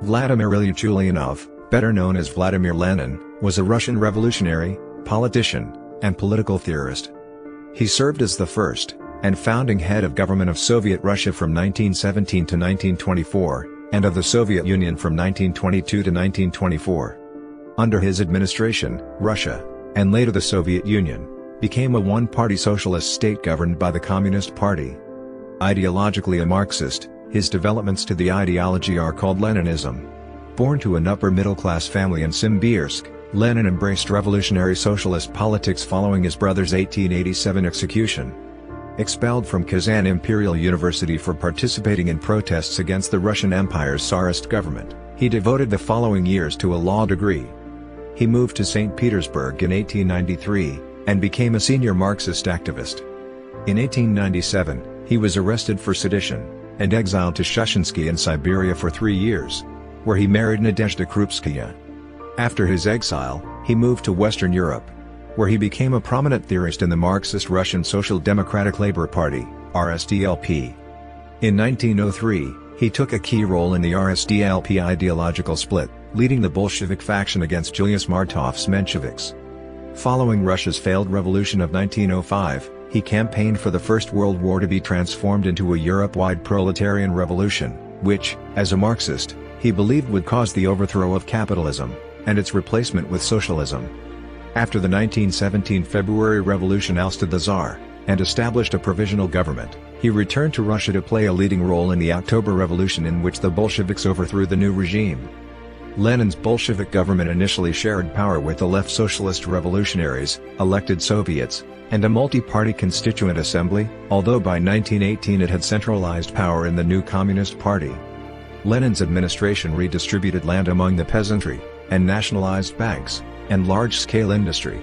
Vladimir Ilyich Ulyanov, better known as Vladimir Lenin, was a Russian revolutionary, politician, and political theorist. He served as the first, and founding head of government of Soviet Russia from 1917 to 1924, and of the Soviet Union from 1922 to 1924. Under his administration, Russia, and later the Soviet Union, became a one-party socialist state governed by the Communist Party. Ideologically a Marxist, his developments to the ideology are called Leninism. Born to an upper-middle-class family in Simbirsk, Lenin embraced revolutionary socialist politics following his brother's 1887 execution. Expelled from Kazan Imperial University for participating in protests against the Russian Empire's Tsarist government, he devoted the following years to a law degree. He moved to Saint Petersburg in 1893, and became a senior Marxist activist. In 1897, he was arrested for sedition, and exiled to Shushenskoye in Siberia for 3 years, where he married Nadezhda Krupskaya. After his exile, he moved to Western Europe, where he became a prominent theorist in the Marxist Russian Social Democratic Labour Party, RSDLP. In 1903, he took a key role in the RSDLP ideological split, leading the Bolshevik faction against Julius Martov's Mensheviks. Following Russia's failed revolution of 1905, he campaigned for the First World War to be transformed into a Europe-wide proletarian revolution, which, as a Marxist, he believed would cause the overthrow of capitalism, and its replacement with socialism. After the 1917 February Revolution ousted the Tsar, and established a provisional government, he returned to Russia to play a leading role in the October Revolution in which the Bolsheviks overthrew the new regime. Lenin's Bolshevik government initially shared power with the left socialist revolutionaries, elected Soviets, and a multi-party constituent assembly, although by 1918 it had centralized power in the new Communist Party. Lenin's administration redistributed land among the peasantry, and nationalized banks, and large-scale industry.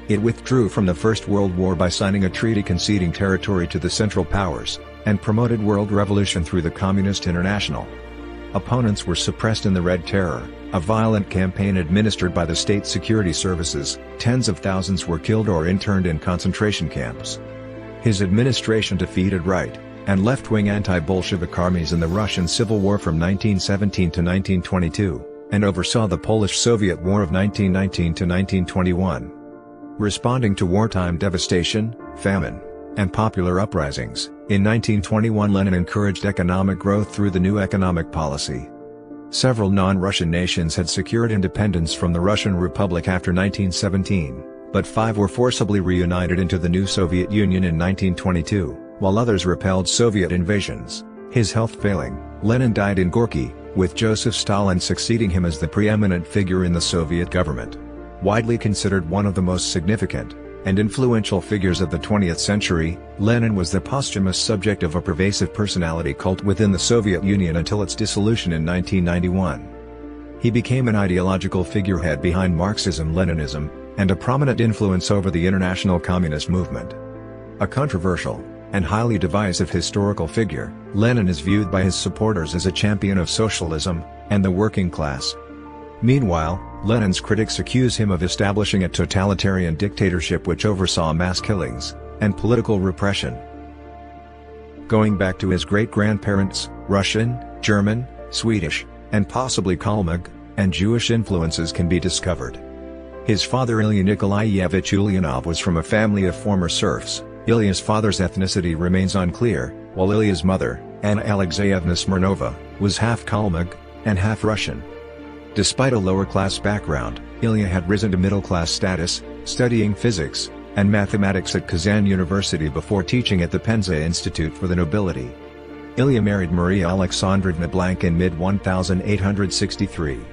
It withdrew from the First World War by signing a treaty conceding territory to the Central Powers, and promoted world revolution through the Communist International. Opponents were suppressed in the Red Terror, a violent campaign administered by the state security services. Tens of thousands were killed or interned in concentration camps. His administration defeated right and left-wing anti-Bolshevik armies in the Russian Civil War from 1917 to 1922, and oversaw the Polish-Soviet War of 1919 to 1921. Responding to wartime devastation, famine, and popular uprisings, in 1921 Lenin encouraged economic growth through the new economic policy. Several non-Russian nations had secured independence from the Russian Republic after 1917, but 5 were forcibly reunited into the new Soviet Union in 1922, while others repelled Soviet invasions. His health failing, Lenin died in Gorky, with Joseph Stalin succeeding him as the preeminent figure in the Soviet government. Widely considered one of the most significant and influential figures of the 20th century, Lenin was the posthumous subject of a pervasive personality cult within the Soviet Union until its dissolution in 1991. He became an ideological figurehead behind Marxism-Leninism, and a prominent influence over the international communist movement. A controversial and highly divisive historical figure, Lenin is viewed by his supporters as a champion of socialism and the working class. Meanwhile, Lenin's critics accuse him of establishing a totalitarian dictatorship which oversaw mass killings and political repression. Going back to his great-grandparents, Russian, German, Swedish, and possibly Kalmyk, and Jewish influences can be discovered. His father Ilya Nikolaevich Ulyanov was from a family of former serfs. Ilya's father's ethnicity remains unclear, while Ilya's mother, Anna Alexeyevna Smirnova, was half Kalmyk and half Russian. Despite a lower-class background, Ilya had risen to middle-class status, studying physics and mathematics at Kazan University before teaching at the Penza Institute for the Nobility. Ilya married Maria Alexandrovna Blank in mid-1863.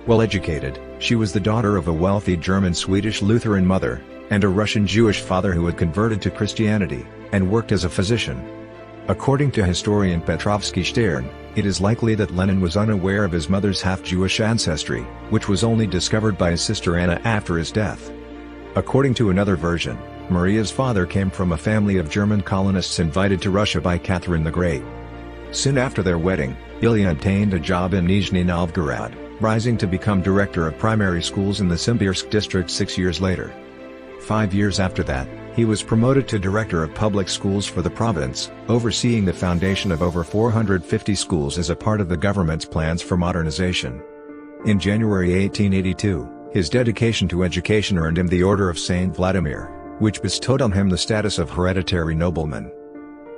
Well-educated, she was the daughter of a wealthy German-Swedish Lutheran mother, and a Russian Jewish father who had converted to Christianity, and worked as a physician. According to historian Petrovsky Stern, it is likely that Lenin was unaware of his mother's half-Jewish ancestry, which was only discovered by his sister Anna after his death. According to another version, Maria's father came from a family of German colonists invited to Russia by Catherine the Great. Soon after their wedding, Ilya obtained a job in Nizhny Novgorod, rising to become director of primary schools in the Simbirsk district 6 years later. 5 years after that, he was promoted to director of public schools for the province, overseeing the foundation of over 450 schools as a part of the government's plans for modernization. In January 1882, his dedication to education earned him the Order of Saint Vladimir, which bestowed on him the status of hereditary nobleman.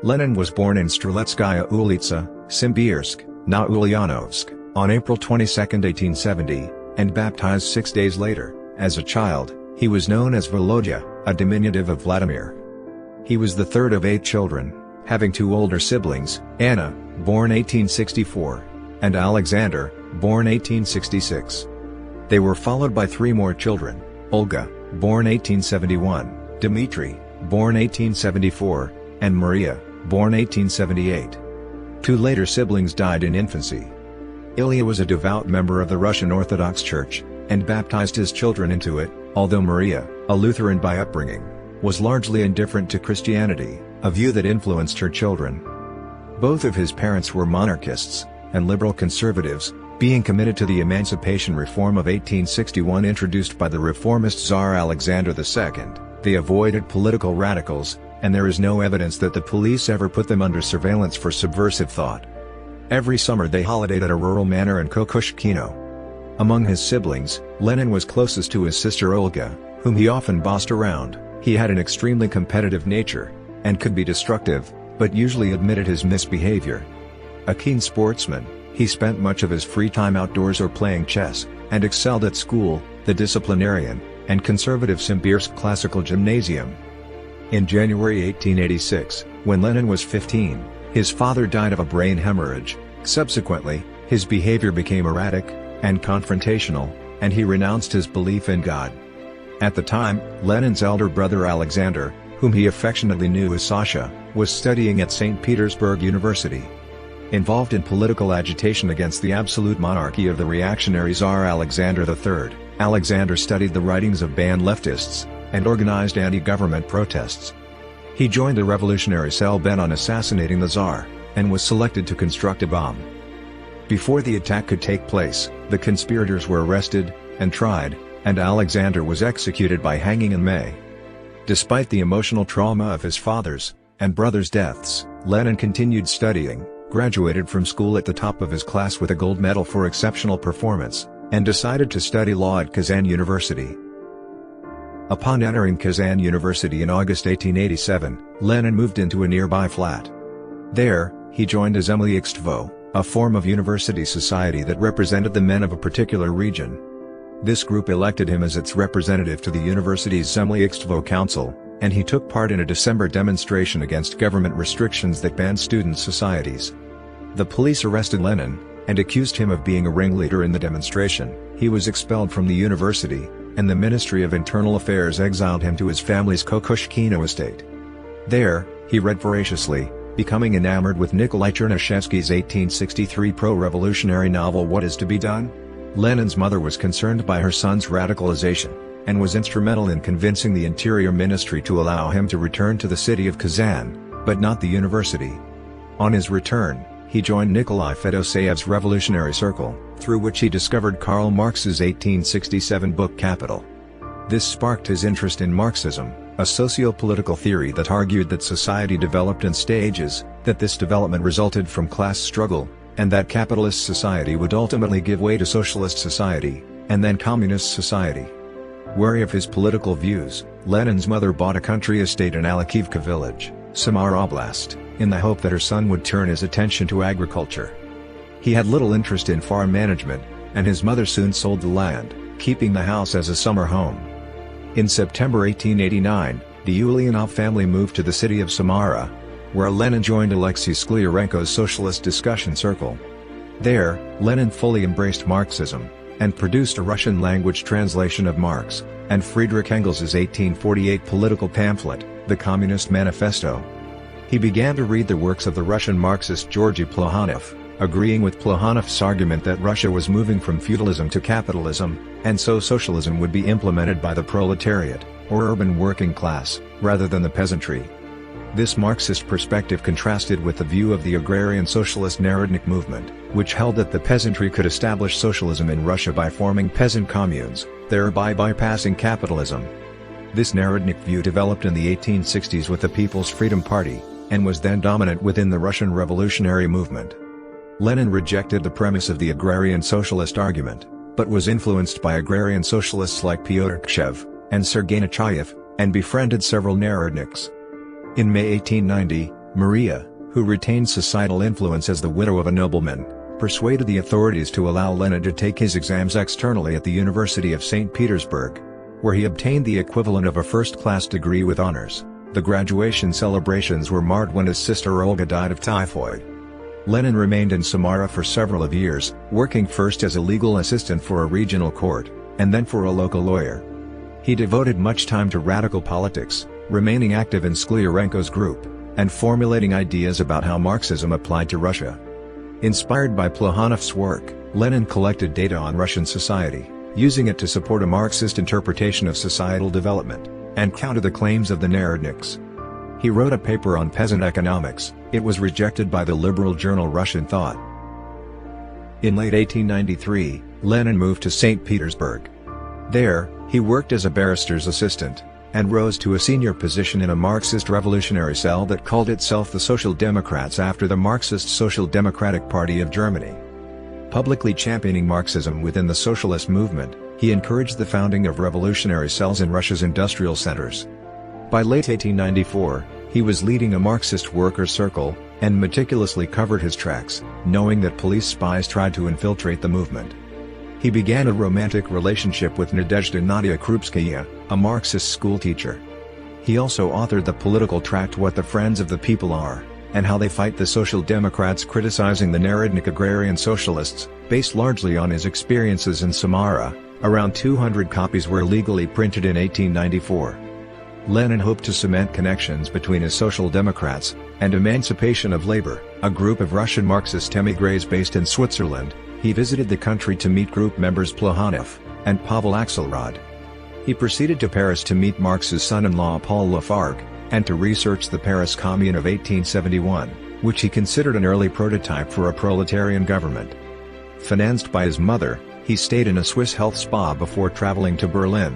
Lenin was born in Streletsskaya Ulitsa, Simbirsk, now Ulyanovsk, on April 22, 1870, and baptized 6 days later. As a child, he was known as Volodya, a diminutive of Vladimir. He was the third of 8 children, having 2 older siblings, Anna, born 1864, and Alexander, born 1866. They were followed by 3 more children, Olga, born 1871, Dmitry, born 1874, and Maria, born 1878. 2 later siblings died in infancy. Ilya was a devout member of the Russian Orthodox Church, and baptized his children into it, although Maria, a Lutheran by upbringing, was largely indifferent to Christianity, a view that influenced her children. Both of his parents were monarchists, and liberal conservatives, being committed to the emancipation reform of 1861 introduced by the reformist Tsar Alexander II. They avoided political radicals, and there is no evidence that the police ever put them under surveillance for subversive thought. Every summer they holidayed at a rural manor in Kokoshkino. Among his siblings, Lenin was closest to his sister Olga, whom he often bossed around. He had an extremely competitive nature, and could be destructive, but usually admitted his misbehavior. A keen sportsman, he spent much of his free time outdoors or playing chess, and excelled at school, the disciplinarian, and conservative Simbirsk Classical Gymnasium. In January 1886, when Lenin was 15, his father died of a brain hemorrhage. Subsequently, his behavior became erratic and confrontational, and he renounced his belief in God. At the time, Lenin's elder brother Alexander, whom he affectionately knew as Sasha, was studying at Saint Petersburg University. Involved in political agitation against the absolute monarchy of the reactionary Tsar Alexander III, Alexander studied the writings of banned leftists, and organized anti-government protests. He joined the revolutionary cell bent on assassinating the Tsar, and was selected to construct a bomb. Before the attack could take place, the conspirators were arrested, and tried, and Alexander was executed by hanging in May. Despite the emotional trauma of his father's and brother's deaths, Lenin continued studying, graduated from school at the top of his class with a gold medal for exceptional performance, and decided to study law at Kazan University. Upon entering Kazan University in August 1887, Lenin moved into a nearby flat. There, he joined a Zemlyichtvo, a form of university society that represented the men of a particular region. This group elected him as its representative to the university's Zemlyichtvo Council, and he took part in a December demonstration against government restrictions that banned student societies. The police arrested Lenin, and accused him of being a ringleader in the demonstration. He was expelled from the university, and the Ministry of Internal Affairs exiled him to his family's Kokoshkino estate. There, he read voraciously, becoming enamored with Nikolai Chernyshevsky's 1863 pro-revolutionary novel What Is to Be Done? Lenin's mother was concerned by her son's radicalization, and was instrumental in convincing the Interior Ministry to allow him to return to the city of Kazan, but not the university. On his return, he joined Nikolai Fedoseyev's Revolutionary Circle, through which he discovered Karl Marx's 1867 book Capital. This sparked his interest in Marxism, a socio-political theory that argued that society developed in stages, that this development resulted from class struggle, and that capitalist society would ultimately give way to socialist society, and then communist society. Wary of his political views, Lenin's mother bought a country estate in Alekivka village, Samara Oblast, in the hope that her son would turn his attention to agriculture. He had little interest in farm management, and his mother soon sold the land, keeping the house as a summer home. In September 1889, the Ulyanov family moved to the city of Samara, where Lenin joined Alexei Sklyarenko's socialist discussion circle. There, Lenin fully embraced Marxism, and produced a Russian-language translation of Marx and Friedrich Engels' 1848 political pamphlet, the Communist Manifesto. He began to read the works of the Russian Marxist Georgy Plekhanov, agreeing with Plekhanov's argument that Russia was moving from feudalism to capitalism, and so socialism would be implemented by the proletariat, or urban working class, rather than the peasantry. This Marxist perspective contrasted with the view of the agrarian socialist Narodnik movement, which held that the peasantry could establish socialism in Russia by forming peasant communes, thereby bypassing capitalism. This Narodnik view developed in the 1860s with the People's Freedom Party, and was then dominant within the Russian revolutionary movement. Lenin rejected the premise of the agrarian socialist argument, but was influenced by agrarian socialists like Pyotr Kshev and Sergei Nechayev, and befriended several Narodniks. In May 1890, Maria, who retained societal influence as the widow of a nobleman, persuaded the authorities to allow Lenin to take his exams externally at the University of Saint Petersburg, where he obtained the equivalent of a first-class degree with honors. The graduation celebrations were marred when his sister Olga died of typhoid. Lenin remained in Samara for several years, working first as a legal assistant for a regional court, and then for a local lawyer. He devoted much time to radical politics, remaining active in Sklyarenko's group, and formulating ideas about how Marxism applied to Russia. Inspired by Plekhanov's work, Lenin collected data on Russian society, using it to support a Marxist interpretation of societal development, and counter the claims of the Narodniks. He wrote a paper on peasant economics. It was rejected by the liberal journal Russian Thought. In late 1893, Lenin moved to St. Petersburg. There, he worked as a barrister's assistant, and rose to a senior position in a Marxist revolutionary cell that called itself the Social Democrats after the Marxist Social Democratic Party of Germany. Publicly championing Marxism within the socialist movement, he encouraged the founding of revolutionary cells in Russia's industrial centers. By late 1894, he was leading a Marxist workers' circle, and meticulously covered his tracks, knowing that police spies tried to infiltrate the movement. He began a romantic relationship with Nadezhda Krupskaya, a Marxist schoolteacher. He also authored the political tract What the Friends of the People Are, and How They Fight the Social Democrats, criticizing the Narodnik agrarian socialists, based largely on his experiences in Samara. Around 200 copies were legally printed in 1894. Lenin hoped to cement connections between his Social Democrats and Emancipation of Labor, a group of Russian Marxist émigrés based in Switzerland. He visited the country to meet group members Plekhanov and Pavel Axelrod. He proceeded to Paris to meet Marx's son-in-law Paul Lafargue, and to research the Paris Commune of 1871, which he considered an early prototype for a proletarian government. Financed by his mother, he stayed in a Swiss health spa before traveling to Berlin,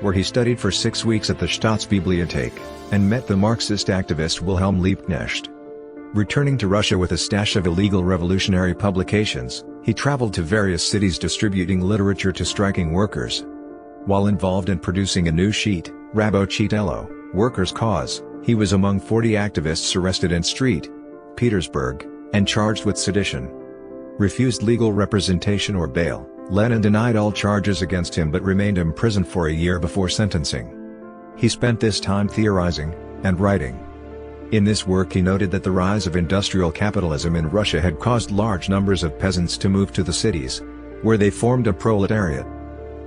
where he studied for 6 weeks at the Staatsbibliothek, and met the Marxist activist Wilhelm Liebknecht. Returning to Russia with a stash of illegal revolutionary publications, he traveled to various cities distributing literature to striking workers. While involved in producing a new sheet, Rabochitello, Workers' Cause, he was among 40 activists arrested in St. Petersburg, and charged with sedition. Refused legal representation or bail, Lenin denied all charges against him but remained imprisoned for a year before sentencing. He spent this time theorizing and writing. In this work he noted that the rise of industrial capitalism in Russia had caused large numbers of peasants to move to the cities, where they formed a proletariat.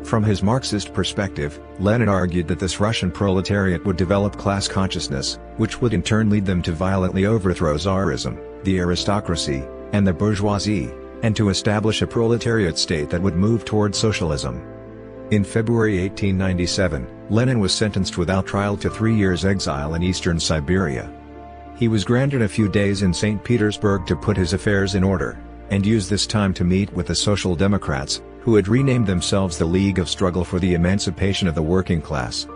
From his Marxist perspective, Lenin argued that this Russian proletariat would develop class consciousness, which would in turn lead them to violently overthrow Tsarism, the aristocracy, and the bourgeoisie, and to establish a proletariat state that would move toward socialism. In February 1897, Lenin was sentenced without trial to 3 years' exile in eastern Siberia. He was granted a few days in St. Petersburg to put his affairs in order, and used this time to meet with the Social Democrats, who had renamed themselves the League of Struggle for the Emancipation of the Working Class.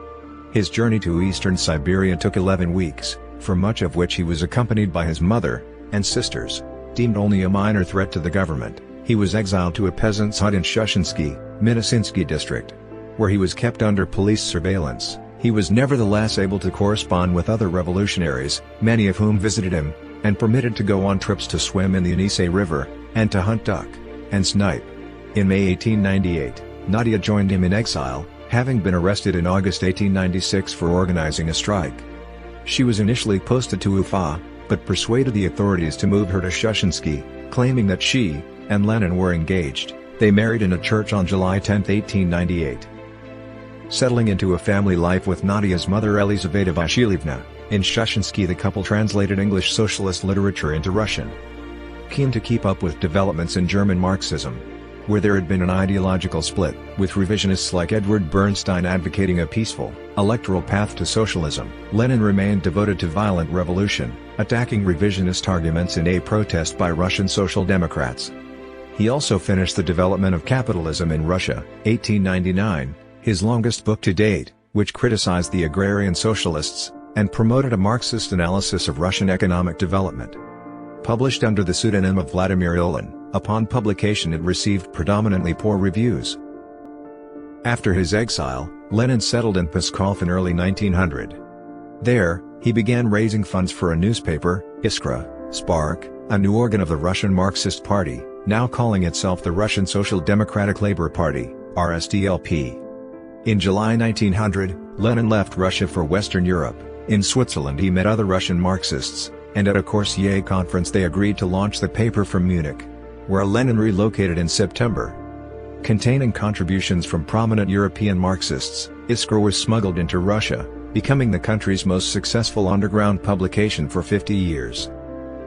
His journey to eastern Siberia took 11 weeks, for much of which he was accompanied by his mother and sisters. Deemed only a minor threat to the government, he was exiled to a peasant's hut in Shushenskoye, Minasinsky district, where he was kept under police surveillance. He was nevertheless able to correspond with other revolutionaries, many of whom visited him, and permitted to go on trips to swim in the Yenisei River, and to hunt duck and snipe. In May 1898, Nadia joined him in exile, having been arrested in August 1896 for organizing a strike. She was initially posted to Ufa, but persuaded the authorities to move her to Shushenskoye, claiming that she and Lenin were engaged. They married in a church on July 10, 1898. Settling into a family life with Nadia's mother Elizaveta Vasilievna, in Shushenskoye the couple translated English socialist literature into Russian. Keen to keep up with developments in German Marxism, where there had been an ideological split, with revisionists like Edward Bernstein advocating a peaceful, electoral path to socialism, Lenin remained devoted to violent revolution, attacking revisionist arguments in a protest by Russian Social Democrats. He also finished The Development of Capitalism in Russia, 1899, his longest book to date, which criticized the agrarian socialists, and promoted a Marxist analysis of Russian economic development. Published under the pseudonym of Vladimir Ilyich, upon publication it received predominantly poor reviews. After his exile, Lenin settled in Pskov in early 1900. There, he began raising funds for a newspaper, Iskra, Spark, a new organ of the Russian Marxist Party, now calling itself the Russian Social Democratic Labour Party, RSDLP. In July 1900, Lenin left Russia for Western Europe. In Switzerland he met other Russian Marxists, and at a Corsair conference they agreed to launch the paper from Munich, where Lenin relocated in September. Containing contributions from prominent European Marxists, Iskra was smuggled into Russia, becoming the country's most successful underground publication for 50 years.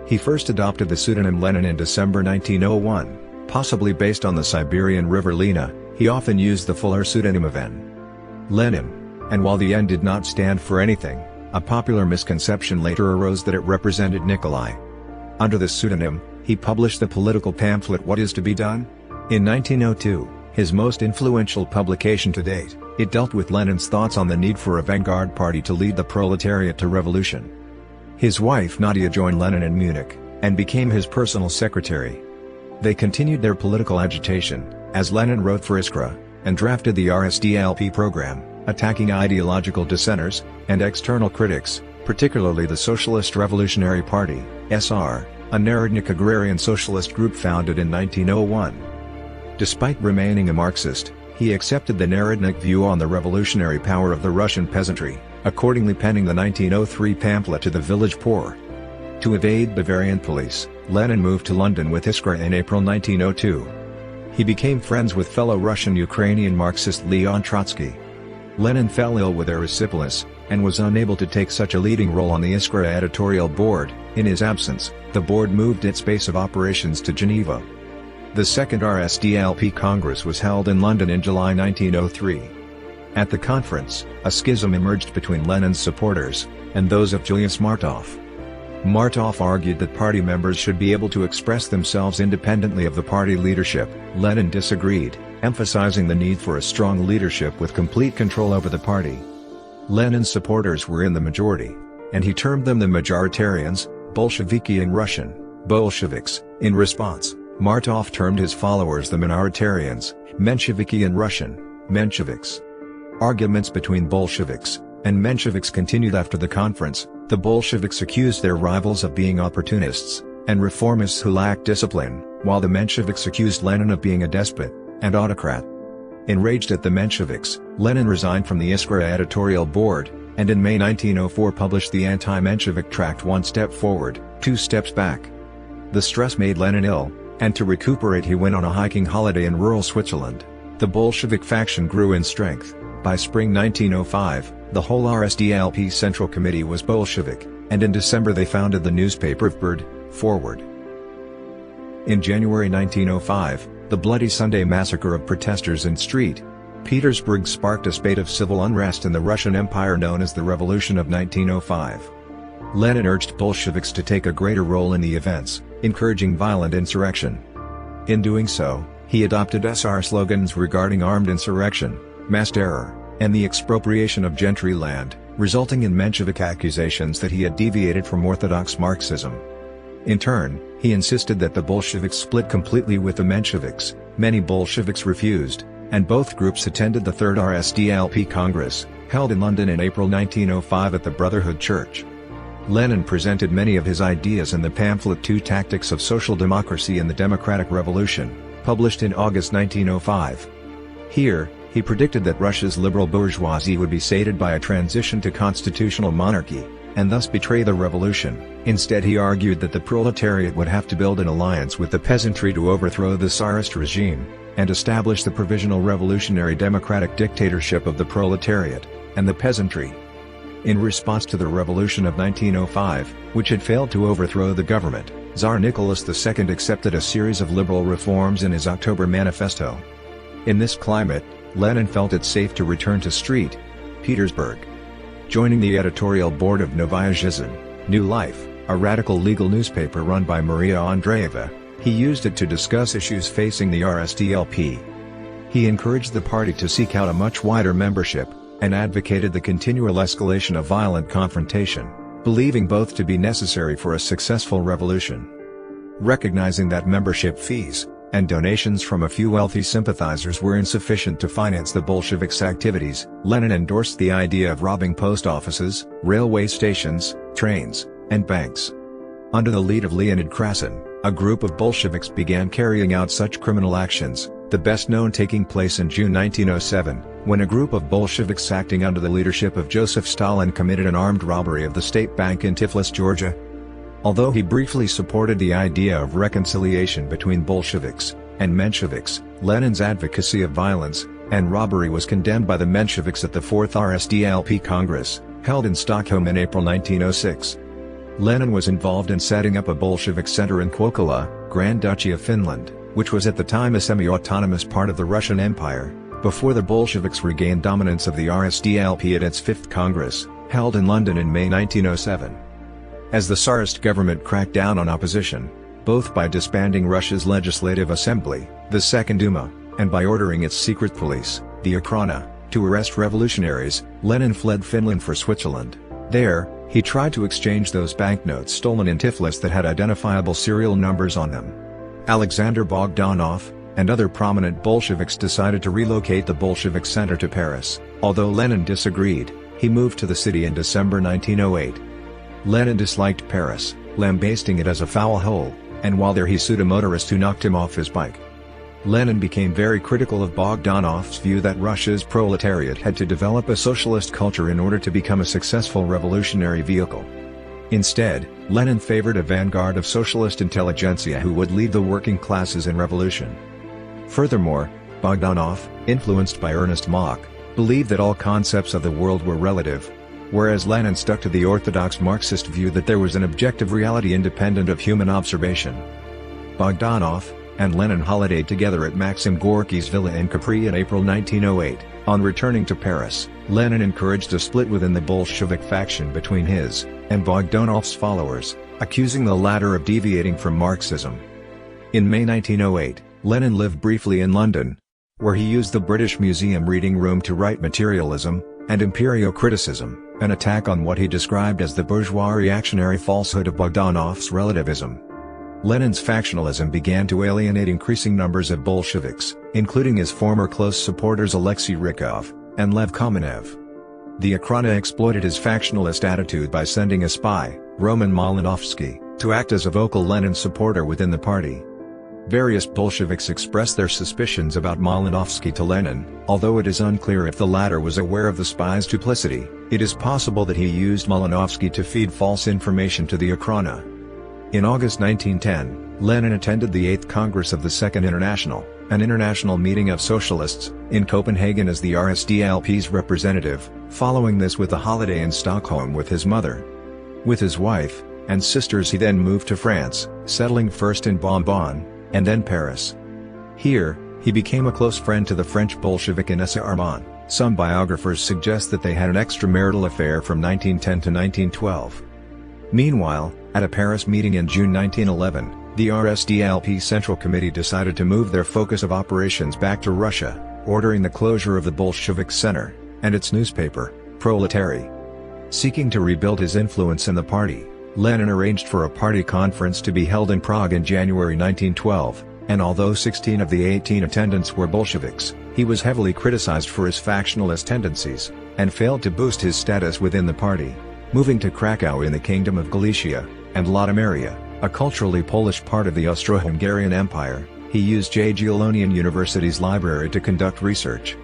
He first adopted the pseudonym Lenin in December 1901, possibly based on the Siberian river Lena. He often used the fuller pseudonym of N. Lenin, and while the N did not stand for anything, a popular misconception later arose that it represented Nikolai. Under this pseudonym, he published the political pamphlet What Is to Be Done? In 1902, his most influential publication to date, it dealt with Lenin's thoughts on the need for a vanguard party to lead the proletariat to revolution. His wife Nadia joined Lenin in Munich, and became his personal secretary. They continued their political agitation, as Lenin wrote for Iskra, and drafted the RSDLP program, attacking ideological dissenters, and external critics, particularly the Socialist Revolutionary Party, SR, a Narodnik agrarian socialist group founded in 1901. Despite remaining a Marxist, he accepted the Narodnik view on the revolutionary power of the Russian peasantry, accordingly penning the 1903 pamphlet To the Village Poor. To evade Bavarian police, Lenin moved to London with Iskra in April 1902. He became friends with fellow Russian-Ukrainian Marxist Leon Trotsky. Lenin fell ill with erysipelas, and was unable to take such a leading role on the Iskra editorial board. In his absence, the board moved its base of operations to Geneva. The second RSDLP Congress was held in London in July 1903. At the conference, a schism emerged between Lenin's supporters, and those of Julius Martov. Martov argued that party members should be able to express themselves independently of the party leadership. Lenin disagreed, emphasizing the need for a strong leadership with complete control over the party. Lenin's supporters were in the majority, and he termed them the majoritarians, Bolsheviki in Russian, Bolsheviks. In response, Martov termed his followers the minoritarians, Mensheviks in Russian, Mensheviks. Arguments between Bolsheviks and Mensheviks continued after the conference. The Bolsheviks accused their rivals of being opportunists and reformists who lacked discipline, while the Mensheviks accused Lenin of being a despot and autocrat. Enraged at the Mensheviks, Lenin resigned from the Iskra editorial board, and in May 1904 published the anti-Menshevik tract One Step Forward, Two Steps Back. The stress made Lenin ill, and to recuperate he went on a hiking holiday in rural Switzerland. The Bolshevik faction grew in strength. By spring 1905, the whole RSDLP Central Committee was Bolshevik, and in December they founded the newspaper Forward. In January 1905, the Bloody Sunday massacre of protesters in St. Petersburg sparked a spate of civil unrest in the Russian Empire known as the Revolution of 1905. Lenin urged Bolsheviks to take a greater role in the events, encouraging violent insurrection. In doing so, he adopted SR slogans regarding armed insurrection, mass terror, and the expropriation of gentry land, resulting in Menshevik accusations that he had deviated from orthodox Marxism. In turn, he insisted that the Bolsheviks split completely with the Mensheviks. Many Bolsheviks refused, and both groups attended the Third RSDLP Congress, held in London in April 1905 at the Brotherhood Church. Lenin presented many of his ideas in the pamphlet Two Tactics of Social Democracy in the Democratic Revolution, published in August 1905. Here, he predicted that Russia's liberal bourgeoisie would be sated by a transition to constitutional monarchy, and thus betray the revolution. Instead he argued that the proletariat would have to build an alliance with the peasantry to overthrow the Tsarist regime, and establish the provisional revolutionary democratic dictatorship of the proletariat and the peasantry. In response to the revolution of 1905, which had failed to overthrow the government, Tsar Nicholas II accepted a series of liberal reforms in his October manifesto. In this climate, Lenin felt it safe to return to St. Petersburg. Joining the editorial board of Novaya Zhizn, New Life, a radical legal newspaper run by Maria Andreeva, he used it to discuss issues facing the RSDLP. He encouraged the party to seek out a much wider membership, and advocated the continual escalation of violent confrontation, believing both to be necessary for a successful revolution. Recognizing that membership fees and donations from a few wealthy sympathizers were insufficient to finance the Bolsheviks' activities, Lenin endorsed the idea of robbing post offices, railway stations, trains, and banks. Under the lead of Leonid Krasin, a group of Bolsheviks began carrying out such criminal actions, the best known taking place in June 1907, when a group of Bolsheviks acting under the leadership of Joseph Stalin committed an armed robbery of the State Bank in Tiflis, Georgia. Although he briefly supported the idea of reconciliation between Bolsheviks and Mensheviks, Lenin's advocacy of violence and robbery was condemned by the Mensheviks at the 4th RSDLP Congress, held in Stockholm in April 1906. Lenin was involved in setting up a Bolshevik center in Kokkola, Grand Duchy of Finland, which was at the time a semi-autonomous part of the Russian Empire, before the Bolsheviks regained dominance of the RSDLP at its 5th Congress, held in London in May 1907. As the Tsarist government cracked down on opposition, both by disbanding Russia's Legislative Assembly, the Second Duma, and by ordering its secret police, the Okhrana, to arrest revolutionaries, Lenin fled Finland for Switzerland. There, he tried to exchange those banknotes stolen in Tiflis that had identifiable serial numbers on them. Alexander Bogdanov, and other prominent Bolsheviks decided to relocate the Bolshevik center to Paris. Although Lenin disagreed, he moved to the city in December 1908. Lenin disliked Paris, lambasting it as a foul hole, and while there he sued a motorist who knocked him off his bike. Lenin became very critical of Bogdanov's view that Russia's proletariat had to develop a socialist culture in order to become a successful revolutionary vehicle. Instead, Lenin favored a vanguard of socialist intelligentsia who would lead the working classes in revolution. Furthermore, Bogdanov, influenced by Ernest Mach, believed that all concepts of the world were relative, whereas Lenin stuck to the orthodox Marxist view that there was an objective reality independent of human observation. Bogdanov and Lenin holidayed together at Maxim Gorky's villa in Capri in April 1908. On returning to Paris, Lenin encouraged a split within the Bolshevik faction between his and Bogdanov's followers, accusing the latter of deviating from Marxism. In May 1908, Lenin lived briefly in London, where he used the British Museum reading room to write Materialism and Empirio-Criticism, an attack on what he described as the bourgeois reactionary falsehood of Bogdanov's relativism. Lenin's factionalism began to alienate increasing numbers of Bolsheviks, including his former close supporters Alexei Rykov and Lev Kamenev. The Okhrana exploited his factionalist attitude by sending a spy, Roman Malinovsky, to act as a vocal Lenin supporter within the party. Various Bolsheviks expressed their suspicions about Malinovsky to Lenin. Although it is unclear if the latter was aware of the spy's duplicity, it is possible that he used Malinovsky to feed false information to the Okhrana. In August 1910, Lenin attended the 8th Congress of the Second International, an international meeting of socialists, in Copenhagen as the RSDLP's representative, following this with a holiday in Stockholm with his mother. With his wife and sisters he then moved to France, settling first in Bonbon, and then Paris. Here, he became a close friend to the French Bolshevik Inessa Armand. Some biographers suggest that they had an extramarital affair from 1910 to 1912. Meanwhile, at a Paris meeting in June 1911, the RSDLP Central Committee decided to move their focus of operations back to Russia, ordering the closure of the Bolshevik Center and its newspaper, Proletary. Seeking to rebuild his influence in the party, Lenin arranged for a party conference to be held in Prague in January 1912, and although 16 of the 18 attendants were Bolsheviks, he was heavily criticized for his factionalist tendencies, and failed to boost his status within the party. Moving to Krakow in the Kingdom of Galicia, and Lodomeria, a culturally Polish part of the Austro-Hungarian Empire, he used Jagiellonian University's library to conduct research.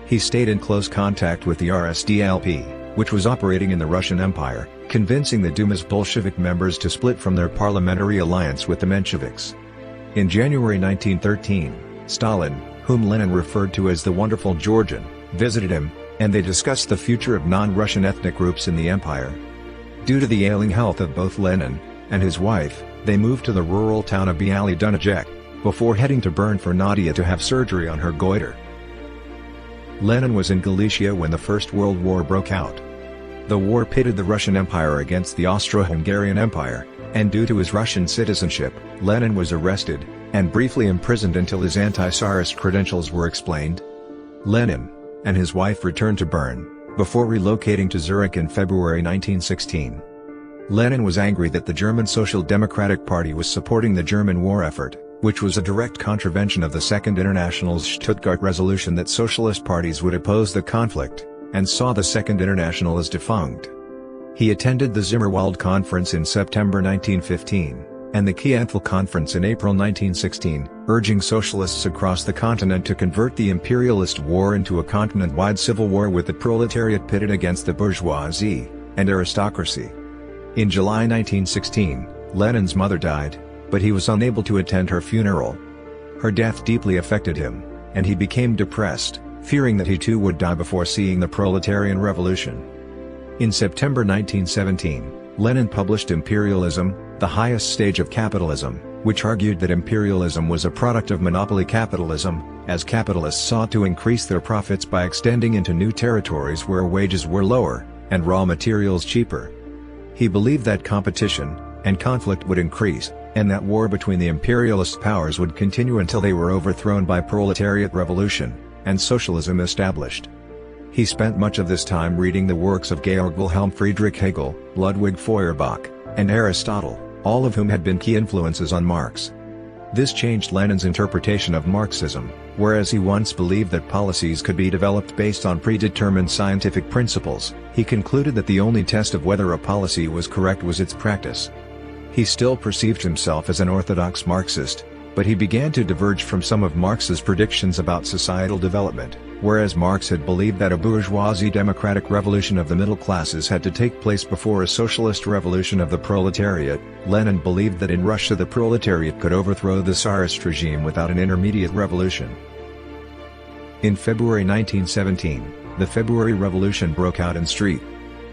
He stayed in close contact with the RSDLP, which was operating in the Russian Empire, convincing the Duma's Bolshevik members to split from their parliamentary alliance with the Mensheviks. In January 1913, Stalin, whom Lenin referred to as the Wonderful Georgian, visited him, and they discussed the future of non-Russian ethnic groups in the empire. Due to the ailing health of both Lenin and his wife, they moved to the rural town of Bialy Dunajec, before heading to Bern for Nadia to have surgery on her goiter. Lenin was in Galicia when the First World War broke out. The war pitted the Russian Empire against the Austro-Hungarian Empire, and due to his Russian citizenship, Lenin was arrested, and briefly imprisoned until his anti-Tsarist credentials were explained. Lenin and his wife returned to Bern, before relocating to Zurich in February 1916. Lenin was angry that the German Social Democratic Party was supporting the German war effort, which was a direct contravention of the Second International's Stuttgart resolution that socialist parties would oppose the conflict, and saw the Second International as defunct. He attended the Zimmerwald Conference in September 1915, and the Kiev Conference in April 1916, urging socialists across the continent to convert the imperialist war into a continent-wide civil war with the proletariat pitted against the bourgeoisie and aristocracy. In July 1916, Lenin's mother died, but he was unable to attend her funeral. Her death deeply affected him, and he became depressed, fearing that he too would die before seeing the proletarian revolution. In September 1917, Lenin published Imperialism, the Highest Stage of Capitalism, which argued that imperialism was a product of monopoly capitalism, as capitalists sought to increase their profits by extending into new territories where wages were lower, and raw materials cheaper. He believed that competition and conflict would increase, and that war between the imperialist powers would continue until they were overthrown by proletariat revolution, and socialism established. He spent much of this time reading the works of Georg Wilhelm Friedrich Hegel, Ludwig Feuerbach, and Aristotle, all of whom had been key influences on Marx. This changed Lenin's interpretation of Marxism, whereas he once believed that policies could be developed based on predetermined scientific principles, he concluded that the only test of whether a policy was correct was its practice. He still perceived himself as an orthodox Marxist, but he began to diverge from some of Marx's predictions about societal development. Whereas Marx had believed that a bourgeoisie democratic revolution of the middle classes had to take place before a socialist revolution of the proletariat, Lenin believed that in Russia the proletariat could overthrow the Tsarist regime without an intermediate revolution. In February 1917, the February Revolution broke out in St.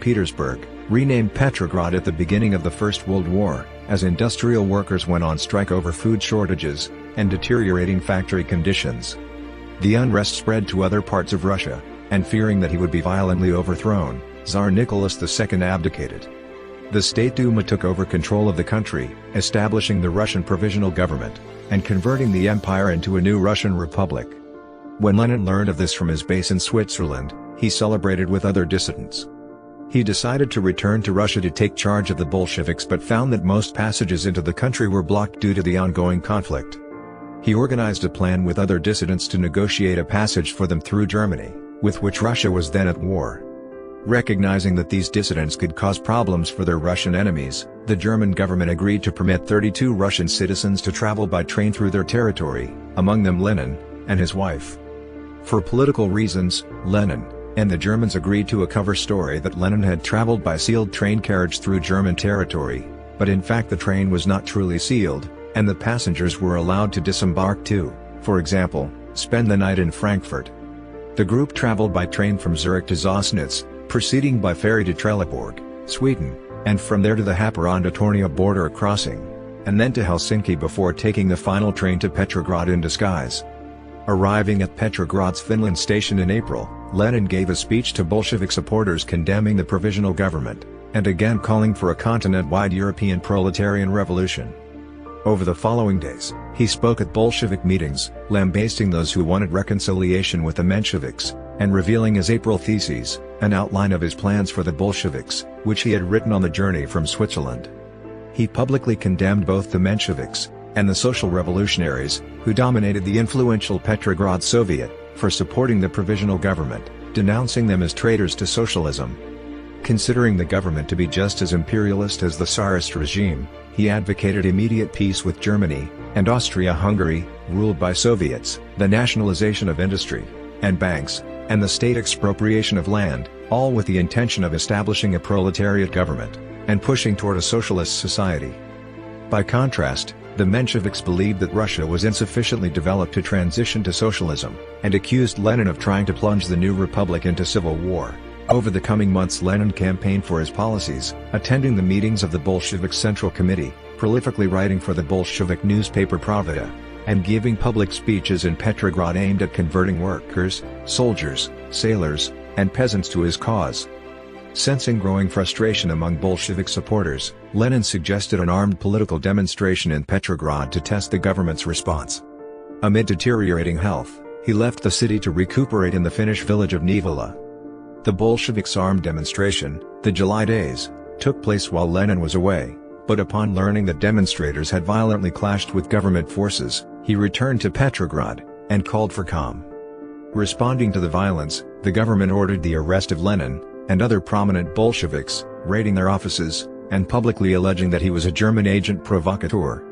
Petersburg, renamed Petrograd at the beginning of the First World War, as industrial workers went on strike over food shortages and deteriorating factory conditions. The unrest spread to other parts of Russia, and fearing that he would be violently overthrown, Tsar Nicholas II abdicated. The State Duma took over control of the country, establishing the Russian Provisional Government, and converting the empire into a new Russian republic. When Lenin learned of this from his base in Switzerland, he celebrated with other dissidents. He decided to return to Russia to take charge of the Bolsheviks but found that most passages into the country were blocked due to the ongoing conflict. He organized a plan with other dissidents to negotiate a passage for them through Germany, with which Russia was then at war. Recognizing that these dissidents could cause problems for their Russian enemies, the German government agreed to permit 32 Russian citizens to travel by train through their territory, among them Lenin and his wife. For political reasons, Lenin and the Germans agreed to a cover story that Lenin had traveled by sealed train carriage through German territory, but in fact the train was not truly sealed, and the passengers were allowed to disembark to, for example, spend the night in Frankfurt. The group traveled by train from Zurich to Sassnitz, proceeding by ferry to Trelleborg, Sweden, and from there to the Haparanda-Tornio border crossing, and then to Helsinki before taking the final train to Petrograd in disguise. Arriving at Petrograd's Finland station in April, Lenin gave a speech to Bolshevik supporters condemning the Provisional Government, and again calling for a continent-wide European proletarian revolution. Over the following days, he spoke at Bolshevik meetings, lambasting those who wanted reconciliation with the Mensheviks, and revealing his April theses, an outline of his plans for the Bolsheviks, which he had written on the journey from Switzerland. He publicly condemned both the Mensheviks and the social revolutionaries, who dominated the influential Petrograd Soviet, for supporting the Provisional Government, denouncing them as traitors to socialism. Considering the government to be just as imperialist as the Tsarist regime, he advocated immediate peace with Germany and Austria-Hungary, ruled by Soviets, the nationalization of industry and banks, and the state expropriation of land, all with the intention of establishing a proletariat government and pushing toward a socialist society. By contrast, the Mensheviks believed that Russia was insufficiently developed to transition to socialism, and accused Lenin of trying to plunge the new republic into civil war. Over the coming months Lenin campaigned for his policies, attending the meetings of the Bolshevik Central Committee, prolifically writing for the Bolshevik newspaper Pravda, and giving public speeches in Petrograd aimed at converting workers, soldiers, sailors, and peasants to his cause. Sensing growing frustration among Bolshevik supporters, Lenin suggested an armed political demonstration in Petrograd to test the government's response. Amid deteriorating health, he left the city to recuperate in the Finnish village of Nivala. The Bolsheviks' armed demonstration, the July Days, took place while Lenin was away, but upon learning that demonstrators had violently clashed with government forces, he returned to Petrograd, and called for calm. Responding to the violence, the government ordered the arrest of Lenin, and other prominent Bolsheviks, raiding their offices, and publicly alleging that he was a German agent provocateur.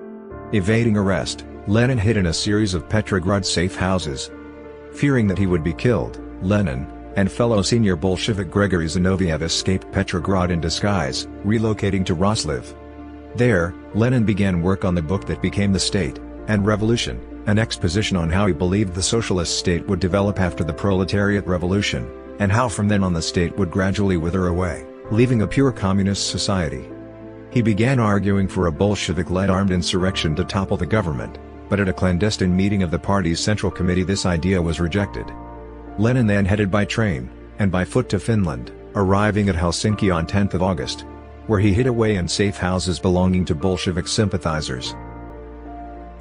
Evading arrest, Lenin hid in a series of Petrograd safe houses. Fearing that he would be killed, Lenin, and fellow senior Bolshevik Gregory Zinoviev escaped Petrograd in disguise, relocating to Roslev. There, Lenin began work on the book that became The State and Revolution, an exposition on how he believed the socialist state would develop after the proletariat revolution, and how from then on the state would gradually wither away, leaving a pure communist society. He began arguing for a Bolshevik-led armed insurrection to topple the government, but at a clandestine meeting of the party's Central Committee this idea was rejected. Lenin then headed by train, and by foot to Finland, arriving at Helsinki on 10th of August, where he hid away in safe houses belonging to Bolshevik sympathizers.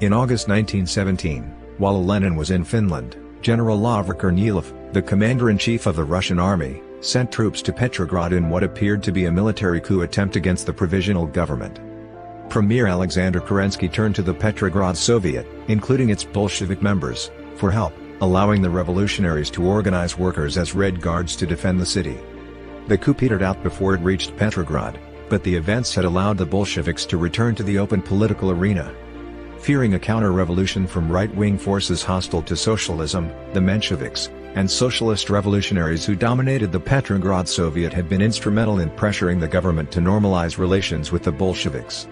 In August 1917, while Lenin was in Finland, General Vladimir Kornilov, the commander-in-chief of the Russian army, sent troops to Petrograd in what appeared to be a military coup attempt against the Provisional Government. Premier Alexander Kerensky turned to the Petrograd Soviet, including its Bolshevik members, for help, allowing the revolutionaries to organize workers as Red Guards to defend the city. The coup petered out before it reached Petrograd, but the events had allowed the Bolsheviks to return to the open political arena. Fearing a counter-revolution from right-wing forces hostile to socialism, the Mensheviks, and socialist revolutionaries who dominated the Petrograd Soviet had been instrumental in pressuring the government to normalize relations with the Bolsheviks.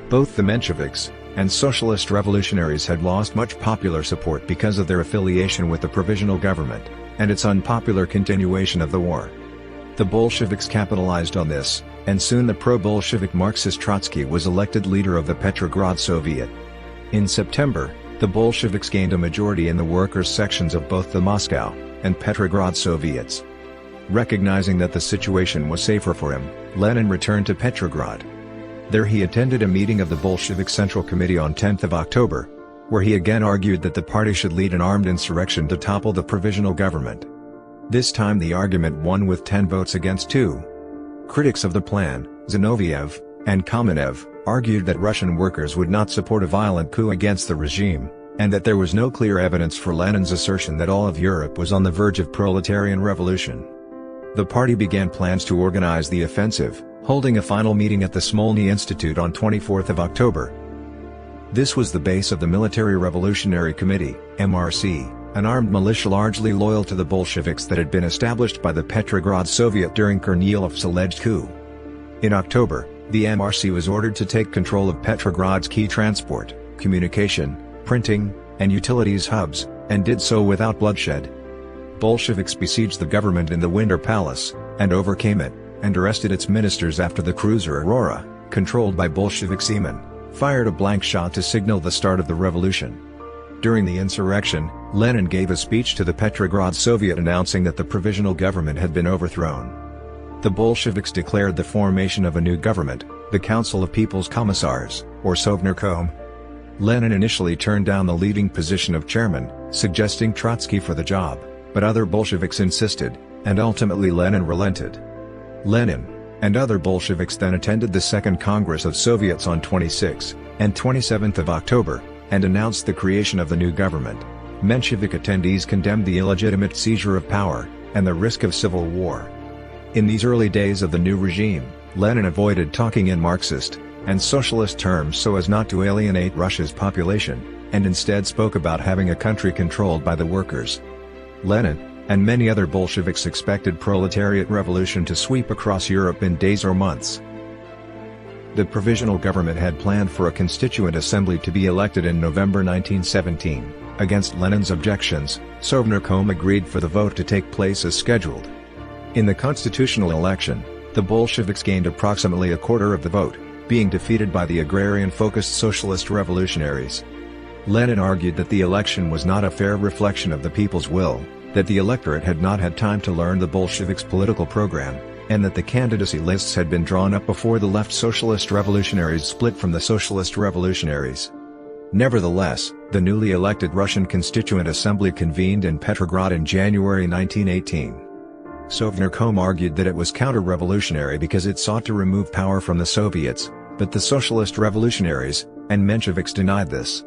Both the Mensheviks and socialist revolutionaries had lost much popular support because of their affiliation with the Provisional Government, and its unpopular continuation of the war. The Bolsheviks capitalized on this, and soon the pro-Bolshevik Marxist Trotsky was elected leader of the Petrograd Soviet. In September, the Bolsheviks gained a majority in the workers' sections of both the Moscow and Petrograd Soviets. Recognizing that the situation was safer for him, Lenin returned to Petrograd. There he attended a meeting of the Bolshevik Central Committee on 10th of October, where he again argued that the party should lead an armed insurrection to topple the Provisional Government. This time the argument won with 10 votes against 2. Critics of the plan, Zinoviev and Kamenev, argued that Russian workers would not support a violent coup against the regime, and that there was no clear evidence for Lenin's assertion that all of Europe was on the verge of proletarian revolution. The party began plans to organize the offensive, holding a final meeting at the Smolny Institute on 24th of October. This was the base of the Military Revolutionary Committee, MRC, an armed militia largely loyal to the Bolsheviks that had been established by the Petrograd Soviet during Kornilov's alleged coup. In October, the MRC was ordered to take control of Petrograd's key transport, communication, printing, and utilities hubs, and did so without bloodshed. Bolsheviks besieged the government in the Winter Palace, and overcame it, and arrested its ministers after the cruiser Aurora, controlled by Bolshevik seamen, fired a blank shot to signal the start of the revolution. During the insurrection, Lenin gave a speech to the Petrograd Soviet announcing that the Provisional Government had been overthrown. The Bolsheviks declared the formation of a new government, the Council of People's Commissars, or Sovnarkom. Lenin initially turned down the leading position of chairman, suggesting Trotsky for the job, but other Bolsheviks insisted, and ultimately Lenin relented. Lenin and other Bolsheviks then attended the Second Congress of Soviets on 26 and 27 of October, and announced the creation of the new government. Menshevik attendees condemned the illegitimate seizure of power, and the risk of civil war. In these early days of the new regime, Lenin avoided talking in Marxist and socialist terms so as not to alienate Russia's population, and instead spoke about having a country controlled by the workers. Lenin and many other Bolsheviks expected proletariat revolution to sweep across Europe in days or months. The Provisional Government had planned for a constituent assembly to be elected in November 1917. Against Lenin's objections, Sovnarkom agreed for the vote to take place as scheduled. In the constitutional election, the Bolsheviks gained approximately a quarter of the vote, being defeated by the agrarian-focused socialist revolutionaries. Lenin argued that the election was not a fair reflection of the people's will, that the electorate had not had time to learn the Bolsheviks' political program, and that the candidacy lists had been drawn up before the left socialist revolutionaries split from the socialist revolutionaries. Nevertheless, the newly elected Russian Constituent Assembly convened in Petrograd in January 1918. Sovnarkom argued that it was counter-revolutionary because it sought to remove power from the Soviets, but the socialist revolutionaries and Mensheviks denied this.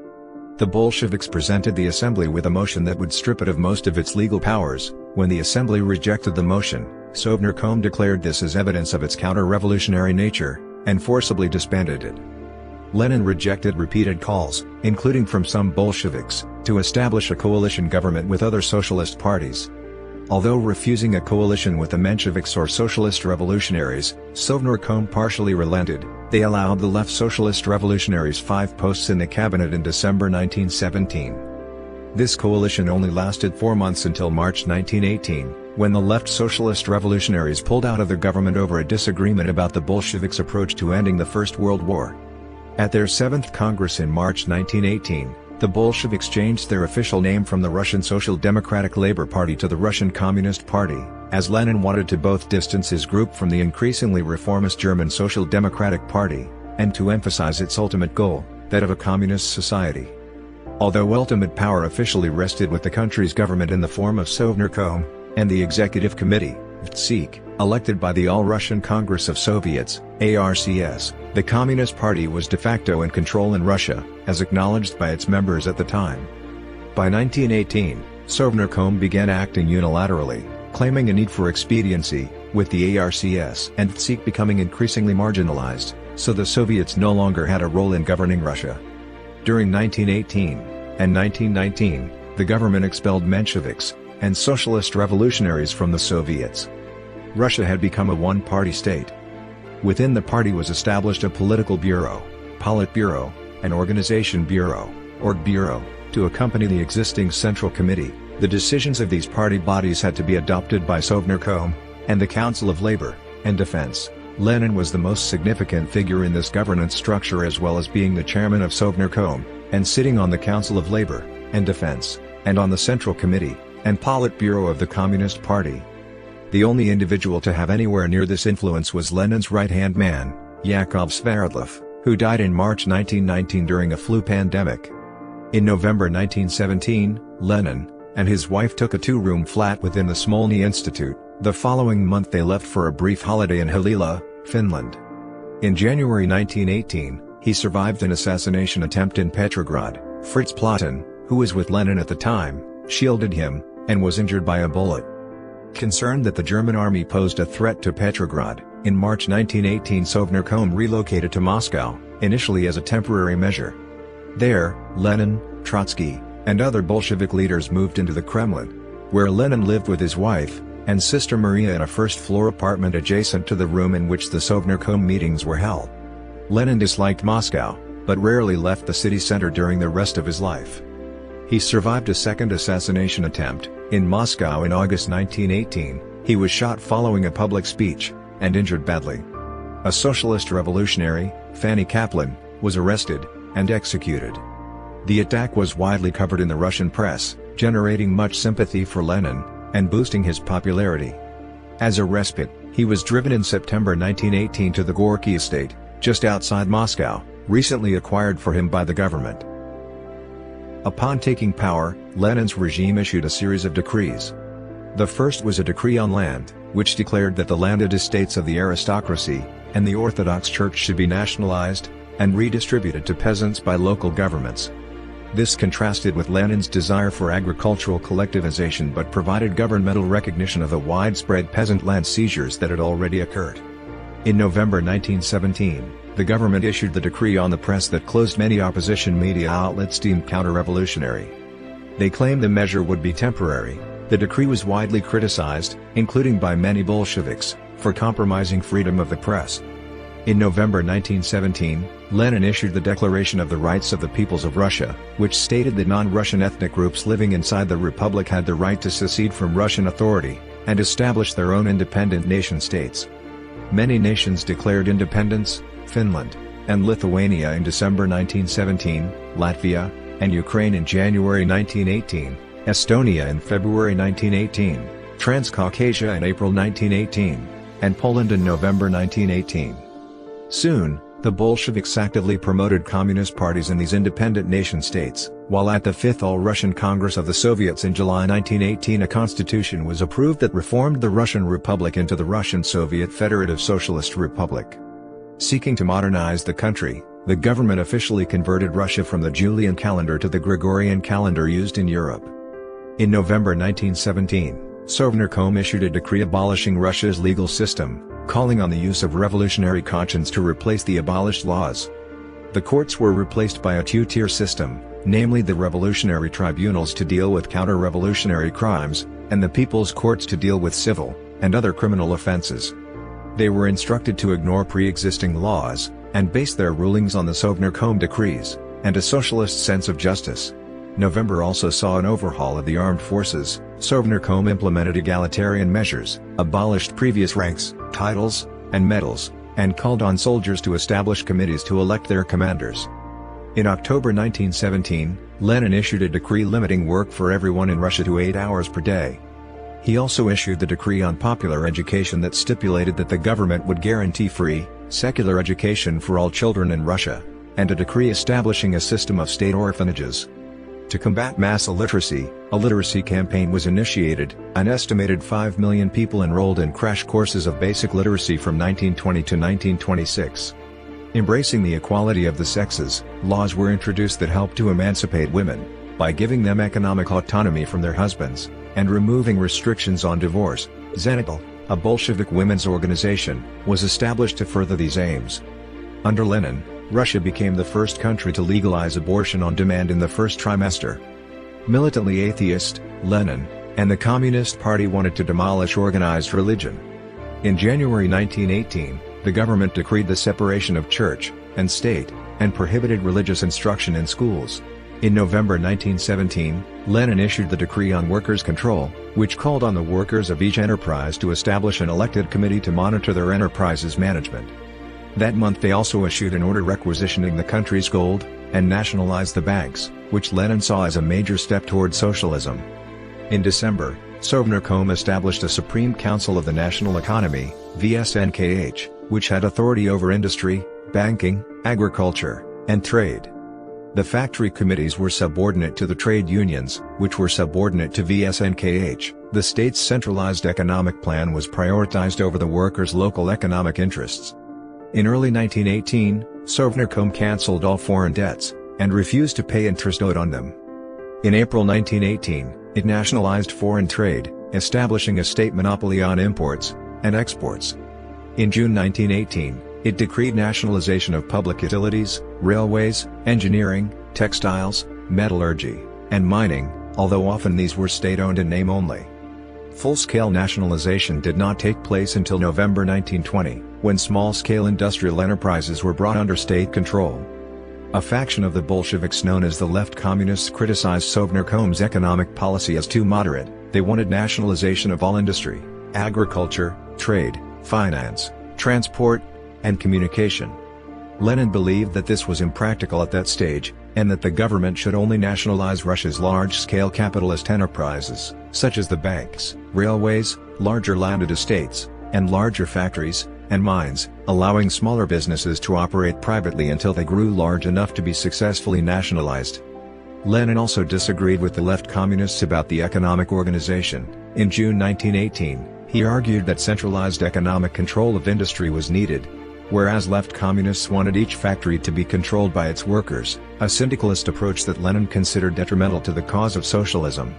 The Bolsheviks presented the assembly with a motion that would strip it of most of its legal powers. When the assembly rejected the motion, Sovnarkom declared this as evidence of its counter-revolutionary nature, and forcibly disbanded it. Lenin rejected repeated calls, including from some Bolsheviks, to establish a coalition government with other socialist parties. Although refusing a coalition with the Mensheviks or socialist revolutionaries, Sovnarkom partially relented. They allowed the left socialist revolutionaries 5 posts in the cabinet in December 1917. This coalition only lasted 4 months until March 1918, when the left socialist revolutionaries pulled out of the government over a disagreement about the Bolsheviks' approach to ending the First World War. At their 7th Congress in March 1918, the Bolsheviks changed their official name from the Russian Social Democratic Labour Party to the Russian Communist Party, as Lenin wanted to both distance his group from the increasingly reformist German Social Democratic Party, and to emphasize its ultimate goal, that of a communist society. Although ultimate power officially rested with the country's government in the form of Sovnarkom, and the Executive Committee, VTSIK, elected by the All-Russian Congress of Soviets, ARCS, the Communist Party was de facto in control in Russia, as acknowledged by its members at the time. By 1918, Sovnarkom began acting unilaterally, claiming a need for expediency, with the ARCS and VTSIK becoming increasingly marginalized, so the Soviets no longer had a role in governing Russia. During 1918 and 1919, the government expelled Mensheviks and socialist revolutionaries from the Soviets. Russia had become a one-party state. Within the party was established a political bureau, Politburo, an organization bureau, Orgbureau, to accompany the existing Central Committee. The decisions of these party bodies had to be adopted by Sovnarkom and the Council of Labor and Defense. Lenin was the most significant figure in this governance structure, as well as being the chairman of Sovnarkom, and sitting on the Council of Labor and Defense, and on the Central Committee and Politburo of the Communist Party. The only individual to have anywhere near this influence was Lenin's right-hand man, Yakov Sverdlov, who died in March 1919 during a flu pandemic. In November 1917, Lenin and his wife took a 2-room flat within the Smolny Institute. The following month they left for a brief holiday in Halila, Finland. In January 1918, he survived an assassination attempt in Petrograd. Fritz Platon, who was with Lenin at the time, shielded him, and was injured by a bullet. Concerned that the German army posed a threat to Petrograd, in March 1918 Sovnarkom relocated to Moscow, initially as a temporary measure. There, Lenin, Trotsky, and other Bolshevik leaders moved into the Kremlin, where Lenin lived with his wife and sister Maria in a first-floor apartment adjacent to the room in which the Sovnarkom meetings were held. Lenin disliked Moscow, but rarely left the city center during the rest of his life. He survived a second assassination attempt. In Moscow in August 1918, he was shot following a public speech, and injured badly. A socialist revolutionary, Fanny Kaplan, was arrested and executed. The attack was widely covered in the Russian press, generating much sympathy for Lenin and boosting his popularity. As a respite, he was driven in September 1918 to the Gorky estate, just outside Moscow, recently acquired for him by the government. Upon taking power, Lenin's regime issued a series of decrees. The first was a decree on land, which declared that the landed estates of the aristocracy and the Orthodox Church should be nationalized and redistributed to peasants by local governments. This contrasted with Lenin's desire for agricultural collectivization but provided governmental recognition of the widespread peasant land seizures that had already occurred. In November 1917, the government issued the decree on the press that closed many opposition media outlets deemed counter-revolutionary. They claimed the measure would be temporary. The decree was widely criticized, including by many Bolsheviks, for compromising freedom of the press. In November 1917, Lenin issued the Declaration of the Rights of the Peoples of Russia, which stated that non-Russian ethnic groups living inside the Republic had the right to secede from Russian authority, and establish their own independent nation-states. Many nations declared independence: Finland and Lithuania in December 1917, Latvia and Ukraine in January 1918, Estonia in February 1918, Transcaucasia in April 1918, and Poland in November 1918. Soon, the Bolsheviks actively promoted communist parties in these independent nation-states. While at the Fifth All-Russian Congress of the Soviets in July 1918, a constitution was approved that reformed the Russian Republic into the Russian Soviet Federative Socialist Republic. Seeking to modernize the country, the government officially converted Russia from the Julian calendar to the Gregorian calendar used in Europe. In November 1917, Sovnarkom issued a decree abolishing Russia's legal system, calling on the use of revolutionary conscience to replace the abolished laws. The courts were replaced by a two-tier system, namely the revolutionary tribunals to deal with counter-revolutionary crimes, and the people's courts to deal with civil and other criminal offenses. They were instructed to ignore pre-existing laws, and base their rulings on the Sovnarkom decrees, and a socialist sense of justice. November also saw an overhaul of the armed forces. Sovnarkom implemented egalitarian measures, abolished previous ranks, titles, and medals, and called on soldiers to establish committees to elect their commanders. In October 1917, Lenin issued a decree limiting work for everyone in Russia to 8 hours per day. He also issued the decree on popular education that stipulated that the government would guarantee free, secular education for all children in Russia, and a decree establishing a system of state orphanages. To combat mass illiteracy, a literacy campaign was initiated. An estimated 5 million people enrolled in crash courses of basic literacy from 1920 to 1926. Embracing the equality of the sexes, laws were introduced that helped to emancipate women, by giving them economic autonomy from their husbands, and removing restrictions on divorce. Zenitl, a Bolshevik women's organization, was established to further these aims. Under Lenin, Russia became the first country to legalize abortion on demand in the first trimester. Militantly atheist, Lenin and the Communist Party wanted to demolish organized religion. In January 1918, the government decreed the separation of church and state, and prohibited religious instruction in schools. In November 1917, Lenin issued the Decree on Workers' Control, which called on the workers of each enterprise to establish an elected committee to monitor their enterprise's management. That month they also issued an order requisitioning the country's gold, and nationalized the banks, which Lenin saw as a major step toward socialism. In December, Sovnarkom established a Supreme Council of the National Economy, VSNKH, which had authority over industry, banking, agriculture, and trade. The factory committees were subordinate to the trade unions, which were subordinate to VSNKH. The state's centralized economic plan was prioritized over the workers' local economic interests. In early 1918, Sovnarkom cancelled all foreign debts, and refused to pay interest owed on them. In April 1918, it nationalized foreign trade, establishing a state monopoly on imports and exports. In June 1918, it decreed nationalization of public utilities, railways, engineering, textiles, metallurgy, and mining, although often these were state-owned in name only. Full-scale nationalization did not take place until November 1920, when small-scale industrial enterprises were brought under state control. A faction of the Bolsheviks known as the Left Communists criticized Sovnarkom's economic policy as too moderate. They wanted nationalization of all industry, agriculture, trade, finance, transport, and communication. Lenin believed that this was impractical at that stage, and that the government should only nationalize Russia's large-scale capitalist enterprises, such as the banks, railways, larger landed estates, and larger factories and mines, allowing smaller businesses to operate privately until they grew large enough to be successfully nationalized. Lenin also disagreed with the left communists about the economic organization. In June 1918, he argued that centralized economic control of industry was needed. Whereas left communists wanted each factory to be controlled by its workers, a syndicalist approach that Lenin considered detrimental to the cause of socialism.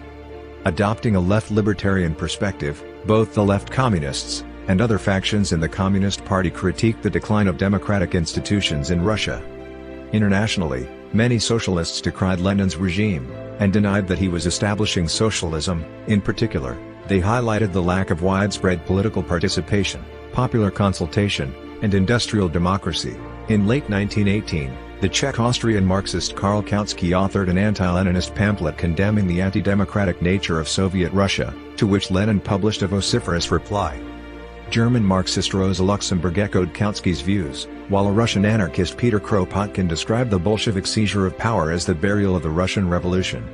Adopting a left libertarian perspective, both the left communists and other factions in the Communist Party critiqued the decline of democratic institutions in Russia. Internationally, many socialists decried Lenin's regime, and denied that he was establishing socialism. In particular, they highlighted the lack of widespread political participation, popular consultation, and industrial democracy. In late 1918, the Czech-Austrian Marxist Karl Kautsky authored an anti-Leninist pamphlet condemning the anti-democratic nature of Soviet Russia, to which Lenin published a vociferous reply. German Marxist Rosa Luxemburg echoed Kautsky's views, while a Russian anarchist Peter Kropotkin described the Bolshevik seizure of power as the burial of the Russian Revolution.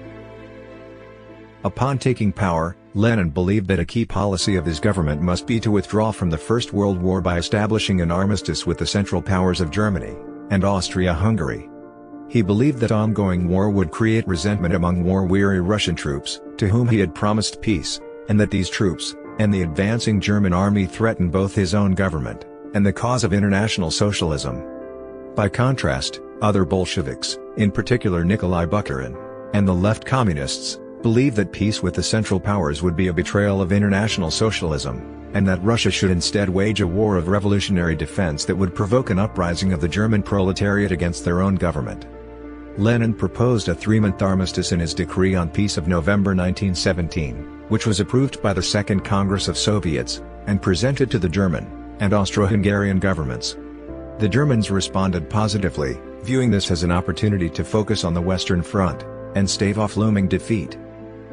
Upon taking power, Lenin believed that a key policy of his government must be to withdraw from the First World War by establishing an armistice with the Central Powers of Germany and Austria-Hungary. He believed that ongoing war would create resentment among war-weary Russian troops, to whom he had promised peace, and that these troops, and the advancing German army threatened both his own government, and the cause of international socialism. By contrast, other Bolsheviks, in particular Nikolai Bukharin, and the left communists, believed that peace with the Central Powers would be a betrayal of international socialism, and that Russia should instead wage a war of revolutionary defense that would provoke an uprising of the German proletariat against their own government. Lenin proposed a 3-month armistice in his decree on peace of November 1917, which was approved by the Second Congress of Soviets, and presented to the German and Austro-Hungarian governments. The Germans responded positively, viewing this as an opportunity to focus on the Western Front, and stave off looming defeat.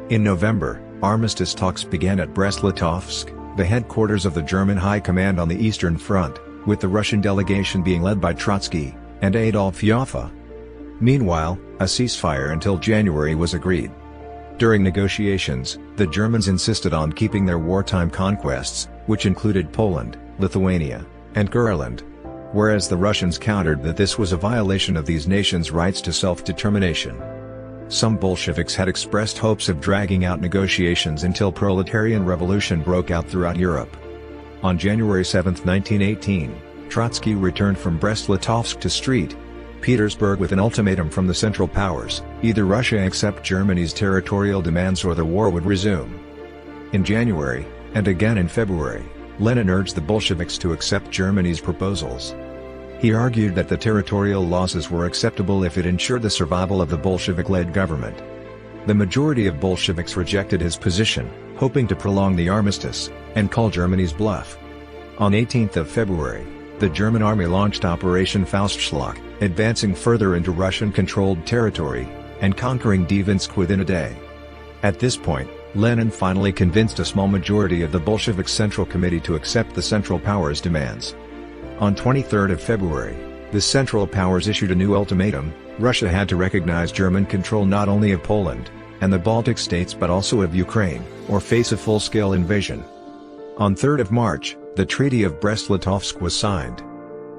In November, armistice talks began at Brest-Litovsk, the headquarters of the German High Command on the Eastern Front, with the Russian delegation being led by Trotsky and Adolf Joffe. Meanwhile, a ceasefire until January was agreed. During negotiations, the Germans insisted on keeping their wartime conquests, which included Poland, Lithuania, and Courland, whereas the Russians countered that this was a violation of these nations' rights to self-determination. Some Bolsheviks had expressed hopes of dragging out negotiations until proletarian revolution broke out throughout Europe. On January 7, 1918, Trotsky returned from Brest-Litovsk to St. Petersburg with an ultimatum from the Central Powers: either Russia accept Germany's territorial demands or the war would resume. In January, and again in February, Lenin urged the Bolsheviks to accept Germany's proposals. He argued that the territorial losses were acceptable if it ensured the survival of the Bolshevik-led government. The majority of Bolsheviks rejected his position, hoping to prolong the armistice, and call Germany's bluff. On 18 February, the German army launched Operation Faustschlag, advancing further into Russian-controlled territory, and conquering Dvinsk within a day. At this point, Lenin finally convinced a small majority of the Bolshevik Central Committee to accept the Central Powers' demands. On 23 February, the Central Powers issued a new ultimatum: Russia had to recognize German control not only of Poland and the Baltic states but also of Ukraine, or face a full-scale invasion. On 3 March, the Treaty of Brest-Litovsk was signed.